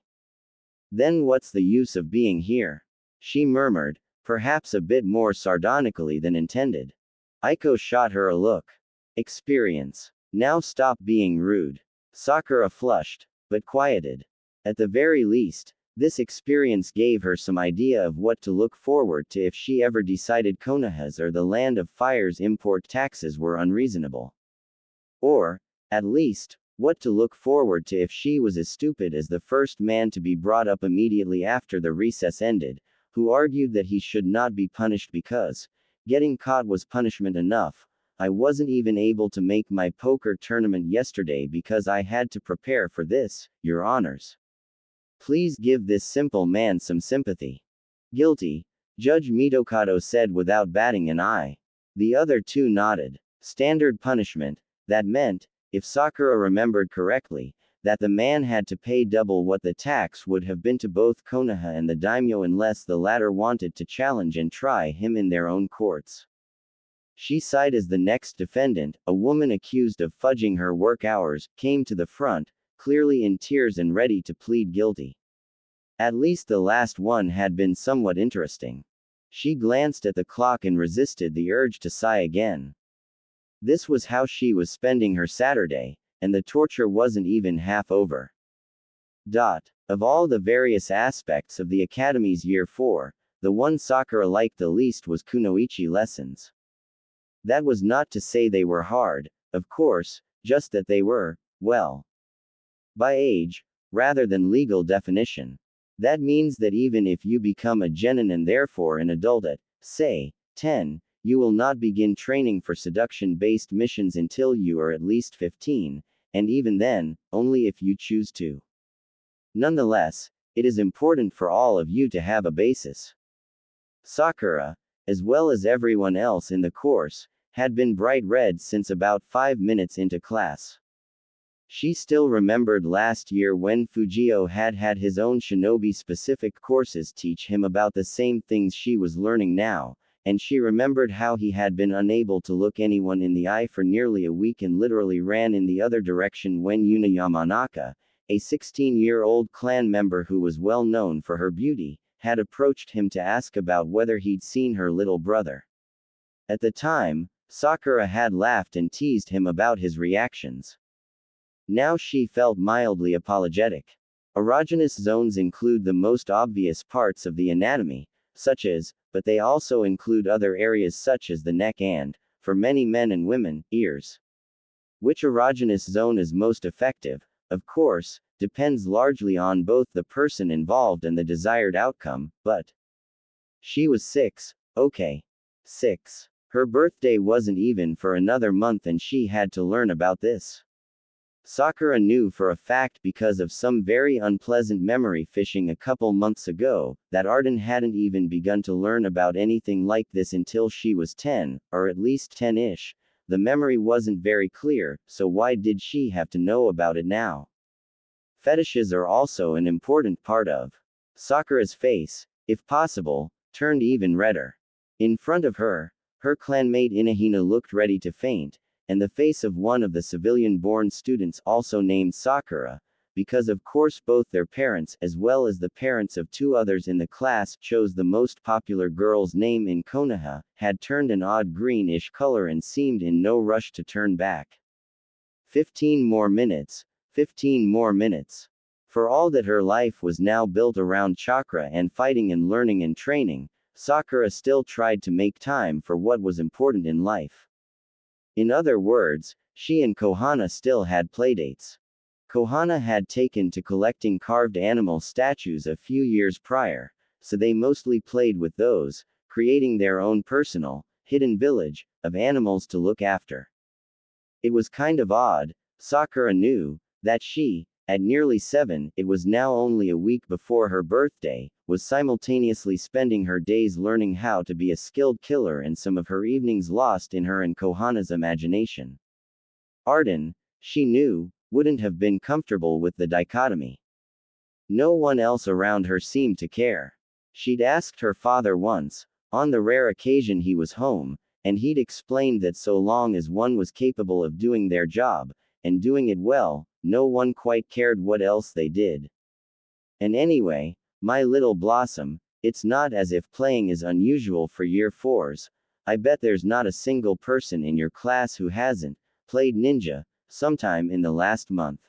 Then what's the use of being here? She murmured, perhaps a bit more sardonically than intended. Aiko shot her a look. Experience. Now stop being rude. Sakura flushed, but quieted. At the very least, this experience gave her some idea of what to look forward to if she ever decided Konoha's or the Land of Fire's import taxes were unreasonable. Or, at least, what to look forward to if she was as stupid as the first man to be brought up immediately after the recess ended, who argued that he should not be punished because getting caught was punishment enough. I wasn't even able to make my poker tournament yesterday because I had to prepare for this, Your Honors. Please give this simple man some sympathy. Guilty, Judge Mitokado said without batting an eye. The other two nodded. Standard punishment. That meant, if Sakura remembered correctly, that the man had to pay double what the tax would have been to both Konoha and the daimyo unless the latter wanted to challenge and try him in their own courts. She sighed as the next defendant, a woman accused of fudging her work hours, came to the front, clearly in tears and ready to plead guilty. At least the last one had been somewhat interesting. She glanced at the clock and resisted the urge to sigh again. This was how she was spending her Saturday, and the torture wasn't even half over. Of all the various aspects of the Academy's Year 4, the one Sakura liked the least was kunoichi lessons. That was not to say they were hard, of course, just that they were, well, by age, rather than legal definition. That means that even if you become a genin and therefore an adult at, say, 10, you will not begin training for seduction-based missions until you are at least 15, and even then, only if you choose to. Nonetheless, it is important for all of you to have a basis. Sakura, as well as everyone else in the course, had been bright red since about 5 minutes into class. She still remembered last year when Fujio had his own shinobi-specific courses teach him about the same things she was learning now, and she remembered how he had been unable to look anyone in the eye for nearly a week and literally ran in the other direction when Yuna Yamanaka, a 16-year-old clan member who was well known for her beauty, had approached him to ask about whether he'd seen her little brother. At the time, Sakura had laughed and teased him about his reactions. Now she felt mildly apologetic. Erogenous zones include the most obvious parts of the anatomy, such as, but they also include other areas such as the neck and, for many men and women, ears. Which erogenous zone is most effective, of course, depends largely on both the person involved and the desired outcome, but she was 6, okay. 6. Her birthday wasn't even for another month and she had to learn about this. Sakura knew for a fact because of some very unpleasant memory fishing a couple months ago, that Arden hadn't even begun to learn about anything like this until she was 10, or at least 10-ish. The memory wasn't very clear, so why did she have to know about it now? Fetishes are also an important part of Sakura's face, if possible, turned even redder. In front of her, Her clanmate Inahina looked ready to faint, and the face of one of the civilian-born students also named Sakura, because of course both their parents as well as the parents of two others in the class chose the most popular girl's name in Konoha, had turned an odd greenish color and seemed in no rush to turn back. 15 more minutes. 15 more minutes. For all that her life was now built around chakra and fighting and learning and training, Sakura still tried to make time for what was important in life. In other words, she and Kohana still had playdates. Kohana had taken to collecting carved animal statues a few years prior, so they mostly played with those, creating their own personal, hidden village, of animals to look after. It was kind of odd, Sakura knew, that she, at nearly 7, it was now only a week before her birthday, was simultaneously spending her days learning how to be a skilled killer and some of her evenings lost in her and Kohana's imagination. Arden, she knew, wouldn't have been comfortable with the dichotomy. No one else around her seemed to care. She'd asked her father once, on the rare occasion he was home, and he'd explained that so long as one was capable of doing their job, and doing it well, no one quite cared what else they did. And anyway, my little blossom, it's not as if playing is unusual for year 4s, I bet there's not a single person in your class who hasn't played ninja sometime in the last month.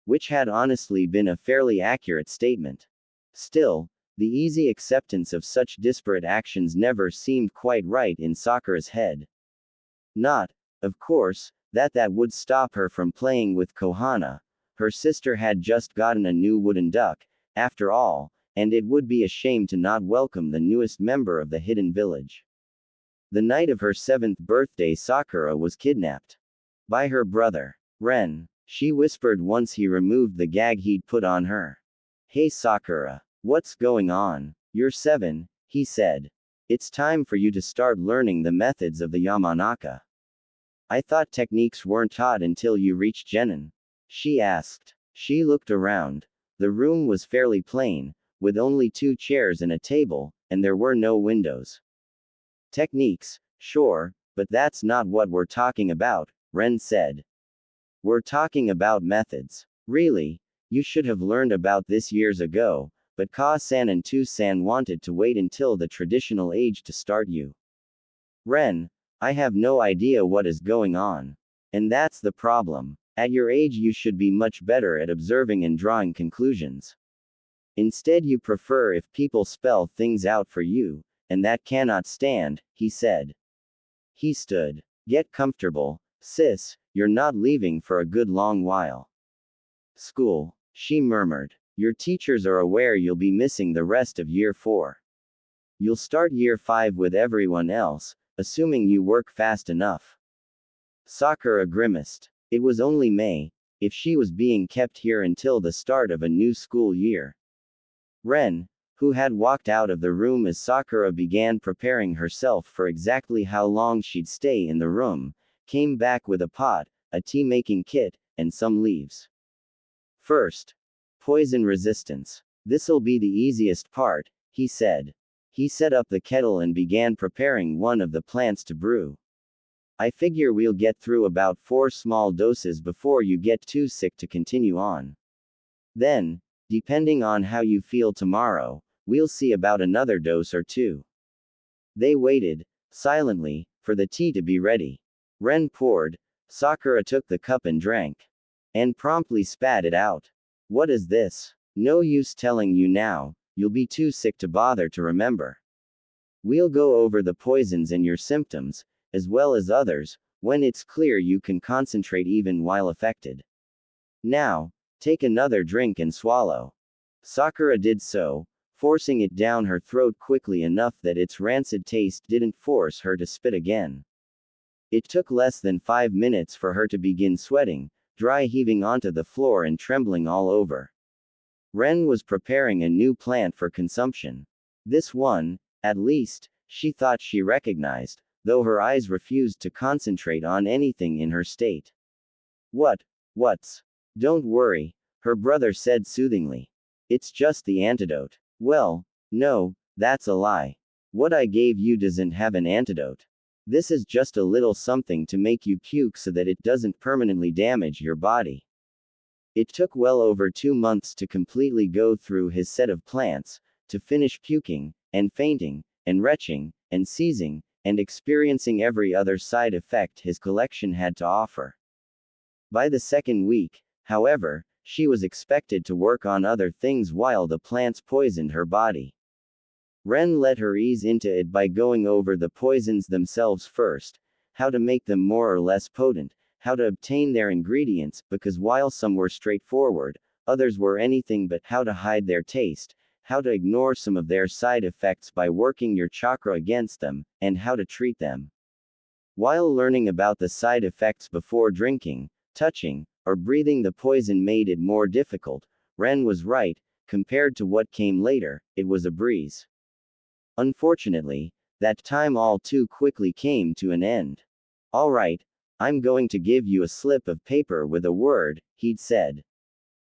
Which had honestly been a fairly accurate statement. Still, the easy acceptance of such disparate actions never seemed quite right in Sakura's head. Not, of course, that would stop her from playing with Kohana. Her sister had just gotten a new wooden duck, after all, and it would be a shame to not welcome the newest member of the hidden village. The night of her 7th birthday, Sakura was kidnapped by her brother, Ren. She whispered once he removed the gag he'd put on her. "Hey Sakura, what's going on? You're 7, he said. It's time for you to start learning the methods of the Yamanaka. I thought techniques weren't taught until you reached Genin," she asked. She looked around. The room was fairly plain, with only 2 chairs and a table, and there were no windows. "Techniques, sure, but that's not what we're talking about," Ren said. "We're talking about methods. Really, you should have learned about this years ago, but Ka-san and Tu-san wanted to wait until the traditional age to start you." "Ren, I have no idea what is going on. And that's the problem. At your age you should be much better at observing and drawing conclusions. Instead you prefer if people spell things out for you, and that cannot stand," he said. He stood. "Get comfortable, sis, you're not leaving for a good long while." "School," she murmured. "Your teachers are aware you'll be missing the rest of year 4. You'll start year 5 with everyone else, assuming you work fast enough." Sakura grimaced. It was only May, if she was being kept here until the start of a new school year. Ren, who had walked out of the room as Sakura began preparing herself for exactly how long she'd stay in the room, came back with a pot, a tea-making kit, and some leaves. "First, poison resistance. This'll be the easiest part," he said. He set up the kettle and began preparing one of the plants to brew. "I figure we'll get through about 4 small doses before you get too sick to continue on. Then, depending on how you feel tomorrow, we'll see about another dose or 2. They waited, silently, for the tea to be ready. Ren poured. Sakura took the cup and drank. And promptly spat it out. "What is this? No use telling you now, you'll be too sick to bother to remember. We'll go over the poisons and your symptoms, as well as others, when it's clear you can concentrate even while affected. Now, take another drink and swallow." Sakura did so, forcing it down her throat quickly enough that its rancid taste didn't force her to spit again. It took less than 5 minutes for her to begin sweating, dry heaving onto the floor and trembling all over. Ren was preparing a new plant for consumption. This one, at least, she thought she recognized, though her eyes refused to concentrate on anything in her state. What's? Don't worry," her brother said soothingly. "It's just the antidote." "Well, no, that's a lie. What I gave you doesn't have an antidote. This is just a little something to make you puke so that it doesn't permanently damage your body. It took well over 2 months to completely go through his set of plants, to finish puking, and fainting, and retching, and seizing, and experiencing every other side effect his collection had to offer. By the second week, however, she was expected to work on other things while the plants poisoned her body. Ren let her ease into it by going over the poisons themselves first, how to make them more or less potent, how to obtain their ingredients, because while some were straightforward, others were anything but, how to hide their taste, how to ignore some of their side effects by working your chakra against them, and how to treat them. While learning about the side effects before drinking, touching, or breathing the poison made it more difficult, Ren was right. Compared to what came later, it was a breeze. Unfortunately, that time all too quickly came to an end. "All right, I'm going to give you a slip of paper with a word," he'd said.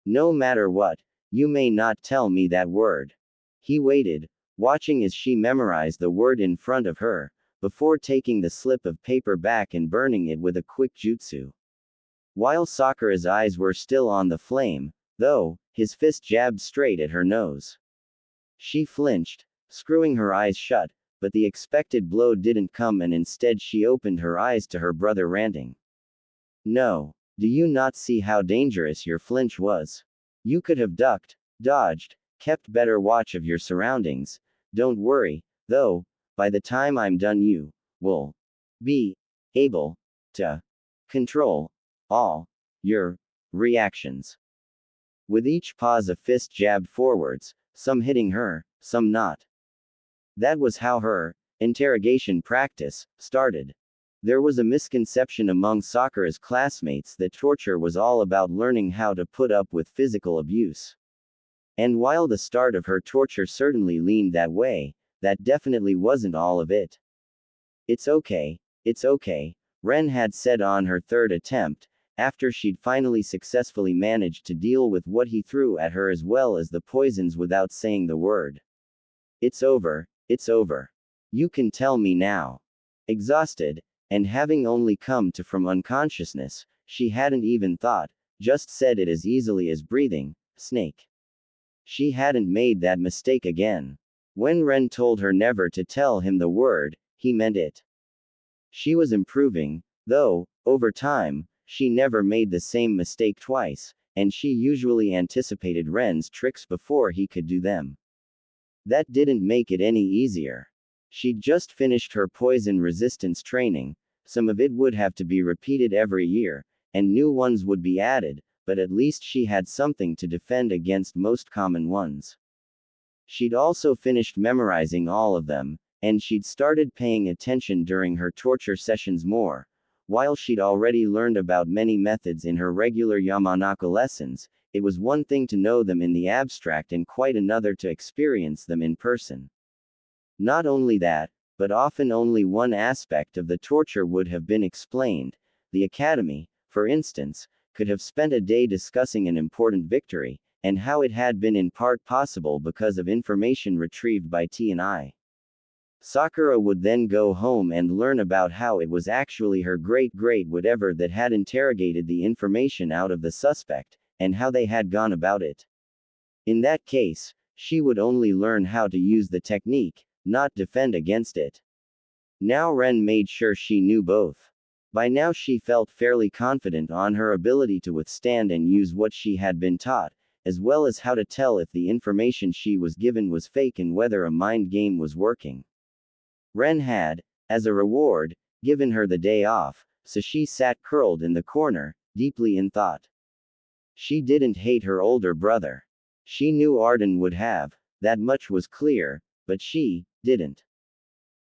"No matter what, you may not tell me that word." He waited, watching as she memorized the word in front of her, before taking the slip of paper back and burning it with a quick jutsu. While Sakura's eyes were still on the flame, though, his fist jabbed straight at her nose. She flinched, screwing her eyes shut, but the expected blow didn't come, and instead she opened her eyes to her brother, ranting. "No. Do you not see how dangerous your flinch was? You could have ducked, dodged, kept better watch of your surroundings. Don't worry, though, by the time I'm done you will be able to control all your reactions." With each pause a fist jabbed forwards, some hitting her, some not. That was how her interrogation practice started. There was a misconception among Sakura's classmates that torture was all about learning how to put up with physical abuse. And while the start of her torture certainly leaned that way, that definitely wasn't all of it. It's okay, Ren had said on her third attempt, after she'd finally successfully managed to deal with what he threw at her as well as the poisons without saying the word. It's over. You can tell me now." Exhausted, and having only come to from unconsciousness, she hadn't even thought, just said it as easily as breathing, "snake." She hadn't made that mistake again. When Ren told her never to tell him the word, he meant it. She was improving, though, over time. She never made the same mistake twice, and she usually anticipated Ren's tricks before he could do them. That didn't make it any easier. She'd just finished her poison resistance training, some of it would have to be repeated every year, and new ones would be added, but at least she had something to defend against most common ones. She'd also finished memorizing all of them, and she'd started paying attention during her torture sessions more. While she'd already learned about many methods in her regular Yamanaka lessons, it was one thing to know them in the abstract and quite another to experience them in person. Not only that, but often only one aspect of the torture would have been explained. The academy, for instance, could have spent a day discussing an important victory, and how it had been in part possible because of information retrieved by T&I. Sakura would then go home and learn about how it was actually her great-great whatever that had interrogated the information out of the suspect, and how they had gone about it. In that case, she would only learn how to use the technique, not defend against it. Now Ren made sure she knew both. By now she felt fairly confident on her ability to withstand and use what she had been taught, as well as how to tell if the information she was given was fake and whether a mind game was working. Ren had, as a reward, given her the day off, so she sat curled in the corner, deeply in thought. She didn't hate her older brother. She knew Arden would have, that much was clear, but she didn't.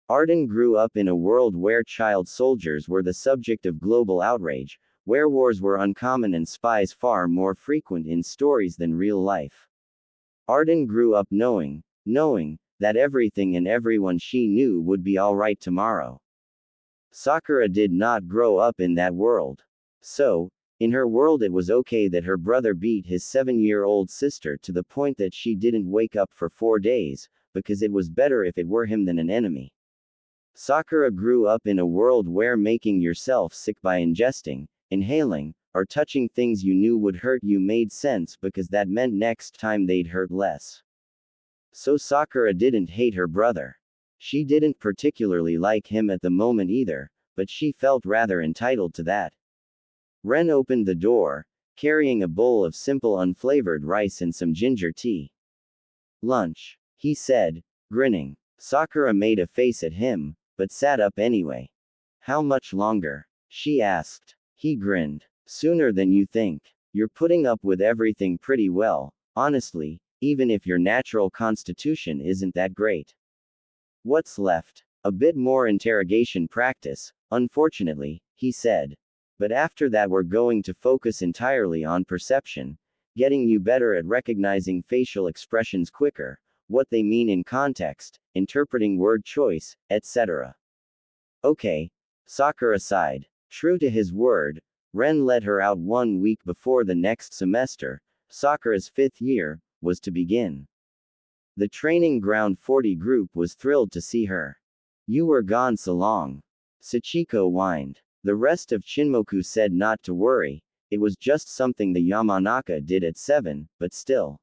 Arden grew up in a world where child soldiers were the subject of global outrage, where wars were uncommon and spies far more frequent in stories than real life. Arden grew up knowing that everything and everyone she knew would be alright tomorrow. Sakura did not grow up in that world. So, in her world it was okay that her brother beat his 7-year-old sister to the point that she didn't wake up for 4 days, because it was better if it were him than an enemy. Sakura grew up in a world where making yourself sick by ingesting, inhaling, or touching things you knew would hurt you made sense because that meant next time they'd hurt less. So Sakura didn't hate her brother. She didn't particularly like him at the moment either, but she felt rather entitled to that. Ren opened the door, carrying a bowl of simple unflavored rice and some ginger tea. Lunch, he said, grinning. Sakura made a face at him, but sat up anyway. How much longer? She asked. He grinned. Sooner than you think. You're putting up with everything pretty well, honestly, even if your natural constitution isn't that great. What's left? A bit more interrogation practice, unfortunately, he said. But after that we're going to focus entirely on perception, getting you better at recognizing facial expressions quicker, what they mean in context, interpreting word choice, etc. Okay. Sakura sighed. True to his word, Ren let her out 1 week before the next semester, Sakura's 5th year, was to begin. The training ground 40 group was thrilled to see her. You were gone so long. Sachiko whined. The rest of Shinmoku said not to worry, it was just something the Yamanaka did at 7, but still.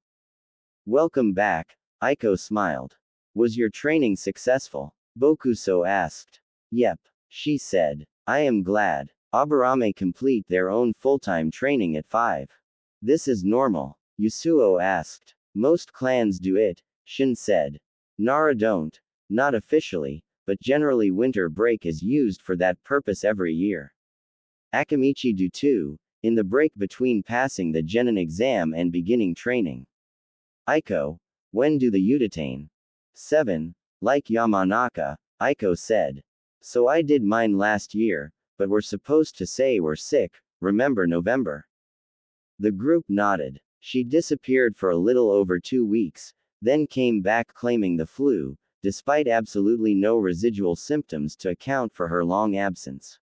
Welcome back, Aiko smiled. Was your training successful? Bokuso asked. Yep, she said. I am glad. Aburame complete their own full-time training at 5. This is normal, Yasuo asked. Most clans do it, Shin said. Nara don't, not officially, but generally winter break is used for that purpose every year. Akamichi do too, in the break between passing the Genin exam and beginning training. Aiko, when do the Udatain? 7, like Yamanaka, Aiko said. So I did mine last year, but we're supposed to say we're sick, remember November? The group nodded. She disappeared for a little over 2 weeks, then came back claiming the flu, despite absolutely no residual symptoms to account for her long absence.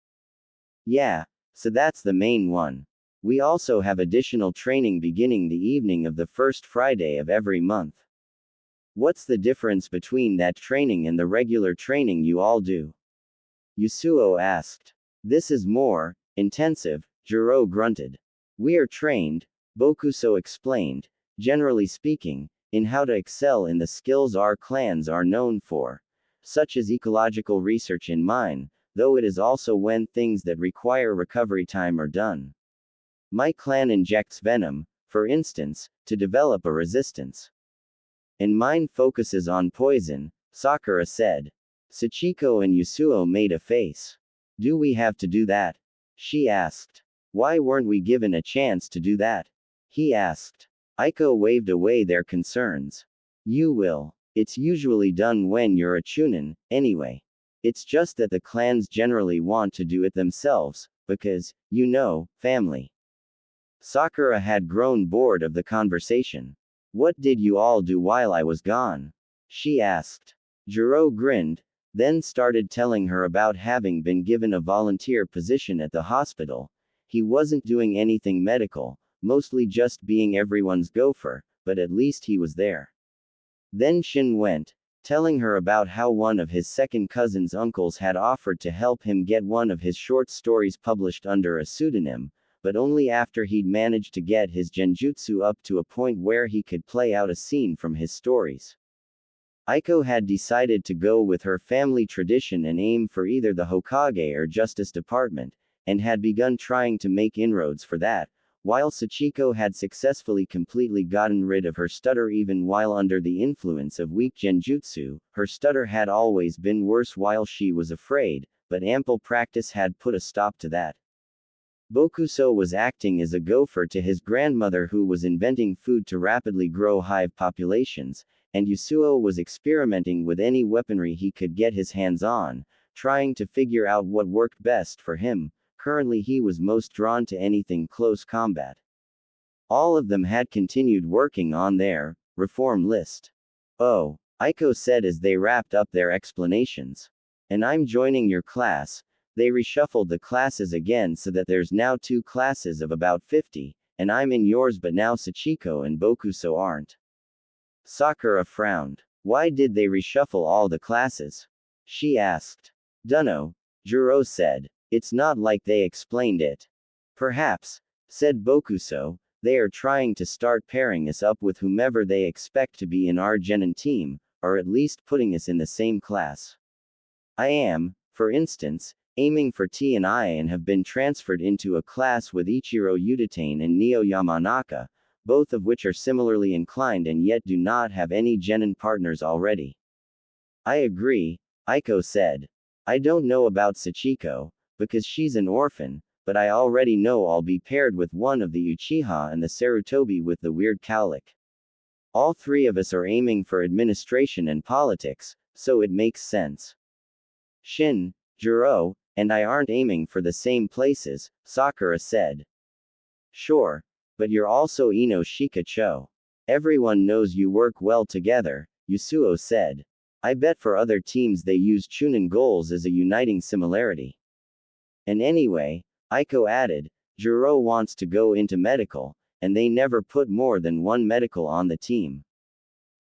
Yeah, so that's the main one. We also have additional training beginning the evening of the first Friday of every month. What's the difference between that training and the regular training you all do? Yasuo asked. This is more intensive, Jiro grunted. We are trained, Bokuso explained, generally speaking, in how to excel in the skills our clans are known for, such as ecological research in mine, though it is also when things that require recovery time are done. My clan injects venom, for instance, to develop a resistance. And mine focuses on poison, Sakura said. Sachiko and Yasuo made a face. Do we have to do that? She asked. Why weren't we given a chance to do that? He asked. Aiko waved away their concerns. You will. It's usually done when you're a Chunin, anyway. It's just that the clans generally want to do it themselves, because, you know, family. Sakura had grown bored of the conversation. What did you all do while I was gone? She asked. Jiro grinned, then started telling her about having been given a volunteer position at the hospital. He wasn't doing anything medical, mostly just being everyone's gopher, but at least he was there. Then Shin went, telling her about how one of his second cousin's uncles had offered to help him get one of his short stories published under a pseudonym, but only after he'd managed to get his genjutsu up to a point where he could play out a scene from his stories. Aiko had decided to go with her family tradition and aim for either the Hokage or Justice Department, and had begun trying to make inroads for that, while Sachiko had successfully completely gotten rid of her stutter even while under the influence of weak genjutsu. Her stutter had always been worse while she was afraid, but ample practice had put a stop to that. Bokuso was acting as a gopher to his grandmother who was inventing food to rapidly grow hive populations, and Yasuo was experimenting with any weaponry he could get his hands on, trying to figure out what worked best for him. Currently he was most drawn to anything close combat. All of them had continued working on their reform list. Oh, Aiko said as they wrapped up their explanations. And I'm joining your class. They reshuffled the classes again so that there's now 2 classes of about 50, and I'm in yours but now Sachiko and Bokuso aren't. Sakura frowned. Why did they reshuffle all the classes? She asked. Dunno, Juro said. It's not like they explained it. Perhaps, said Bokuso, they are trying to start pairing us up with whomever they expect to be in our genin team, or at least putting us in the same class. I am, for instance, aiming for T&I and have been transferred into a class with Ichiro Udatane and Neo Yamanaka, both of which are similarly inclined and yet do not have any genin partners already. I agree, Aiko said. I don't know about Sachiko, because she's an orphan, but I already know I'll be paired with one of the Uchiha and the Sarutobi with the weird cowlick. All three of us are aiming for administration and politics, so it makes sense. Shin, Juro, and I aren't aiming for the same places, Sakura said. Sure, but you're also Ino Shikacho. Everyone knows you work well together, Yasuo said. I bet for other teams they use Chunin goals as a uniting similarity. And anyway, Aiko added, Juro wants to go into medical, and they never put more than one medical on the team.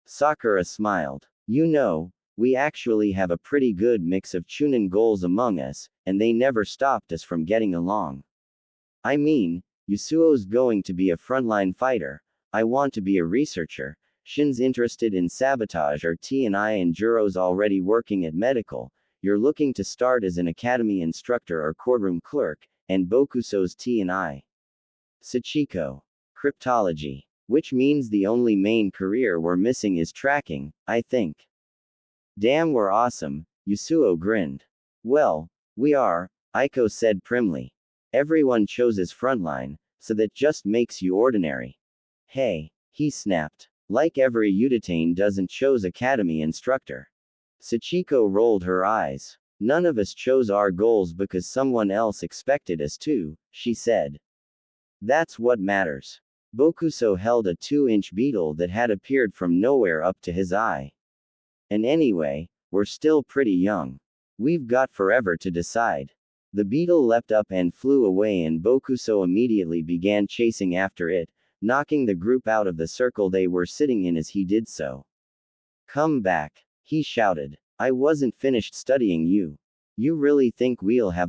Sakura smiled. You know, we actually have a pretty good mix of Chunin goals among us, and they never stopped us from getting along. I mean, Yasuo's going to be a frontline fighter, I want to be a researcher, Shin's interested in sabotage or T&I and Juro's already working at medical, you're looking to start as an academy instructor or courtroom clerk, and Bokuso's T&I. Sachiko. Cryptology. Which means the only main career we're missing is tracking, I think. Damn, we're awesome, Yasuo grinned. Well, we are, Aiko said primly. Everyone chose as frontline, so that just makes you ordinary. Hey, he snapped. Like every Udatane doesn't chose academy instructor. Sachiko rolled her eyes. None of us chose our goals because someone else expected us to, she said. That's what matters. Bokuso held a 2-inch beetle that had appeared from nowhere up to his eye. And anyway, we're still pretty young. We've got forever to decide. The beetle leapt up and flew away, and Bokuso immediately began chasing after it, knocking the group out of the circle they were sitting in as he did so. Come back, he shouted. I wasn't finished studying you. You really think we'll have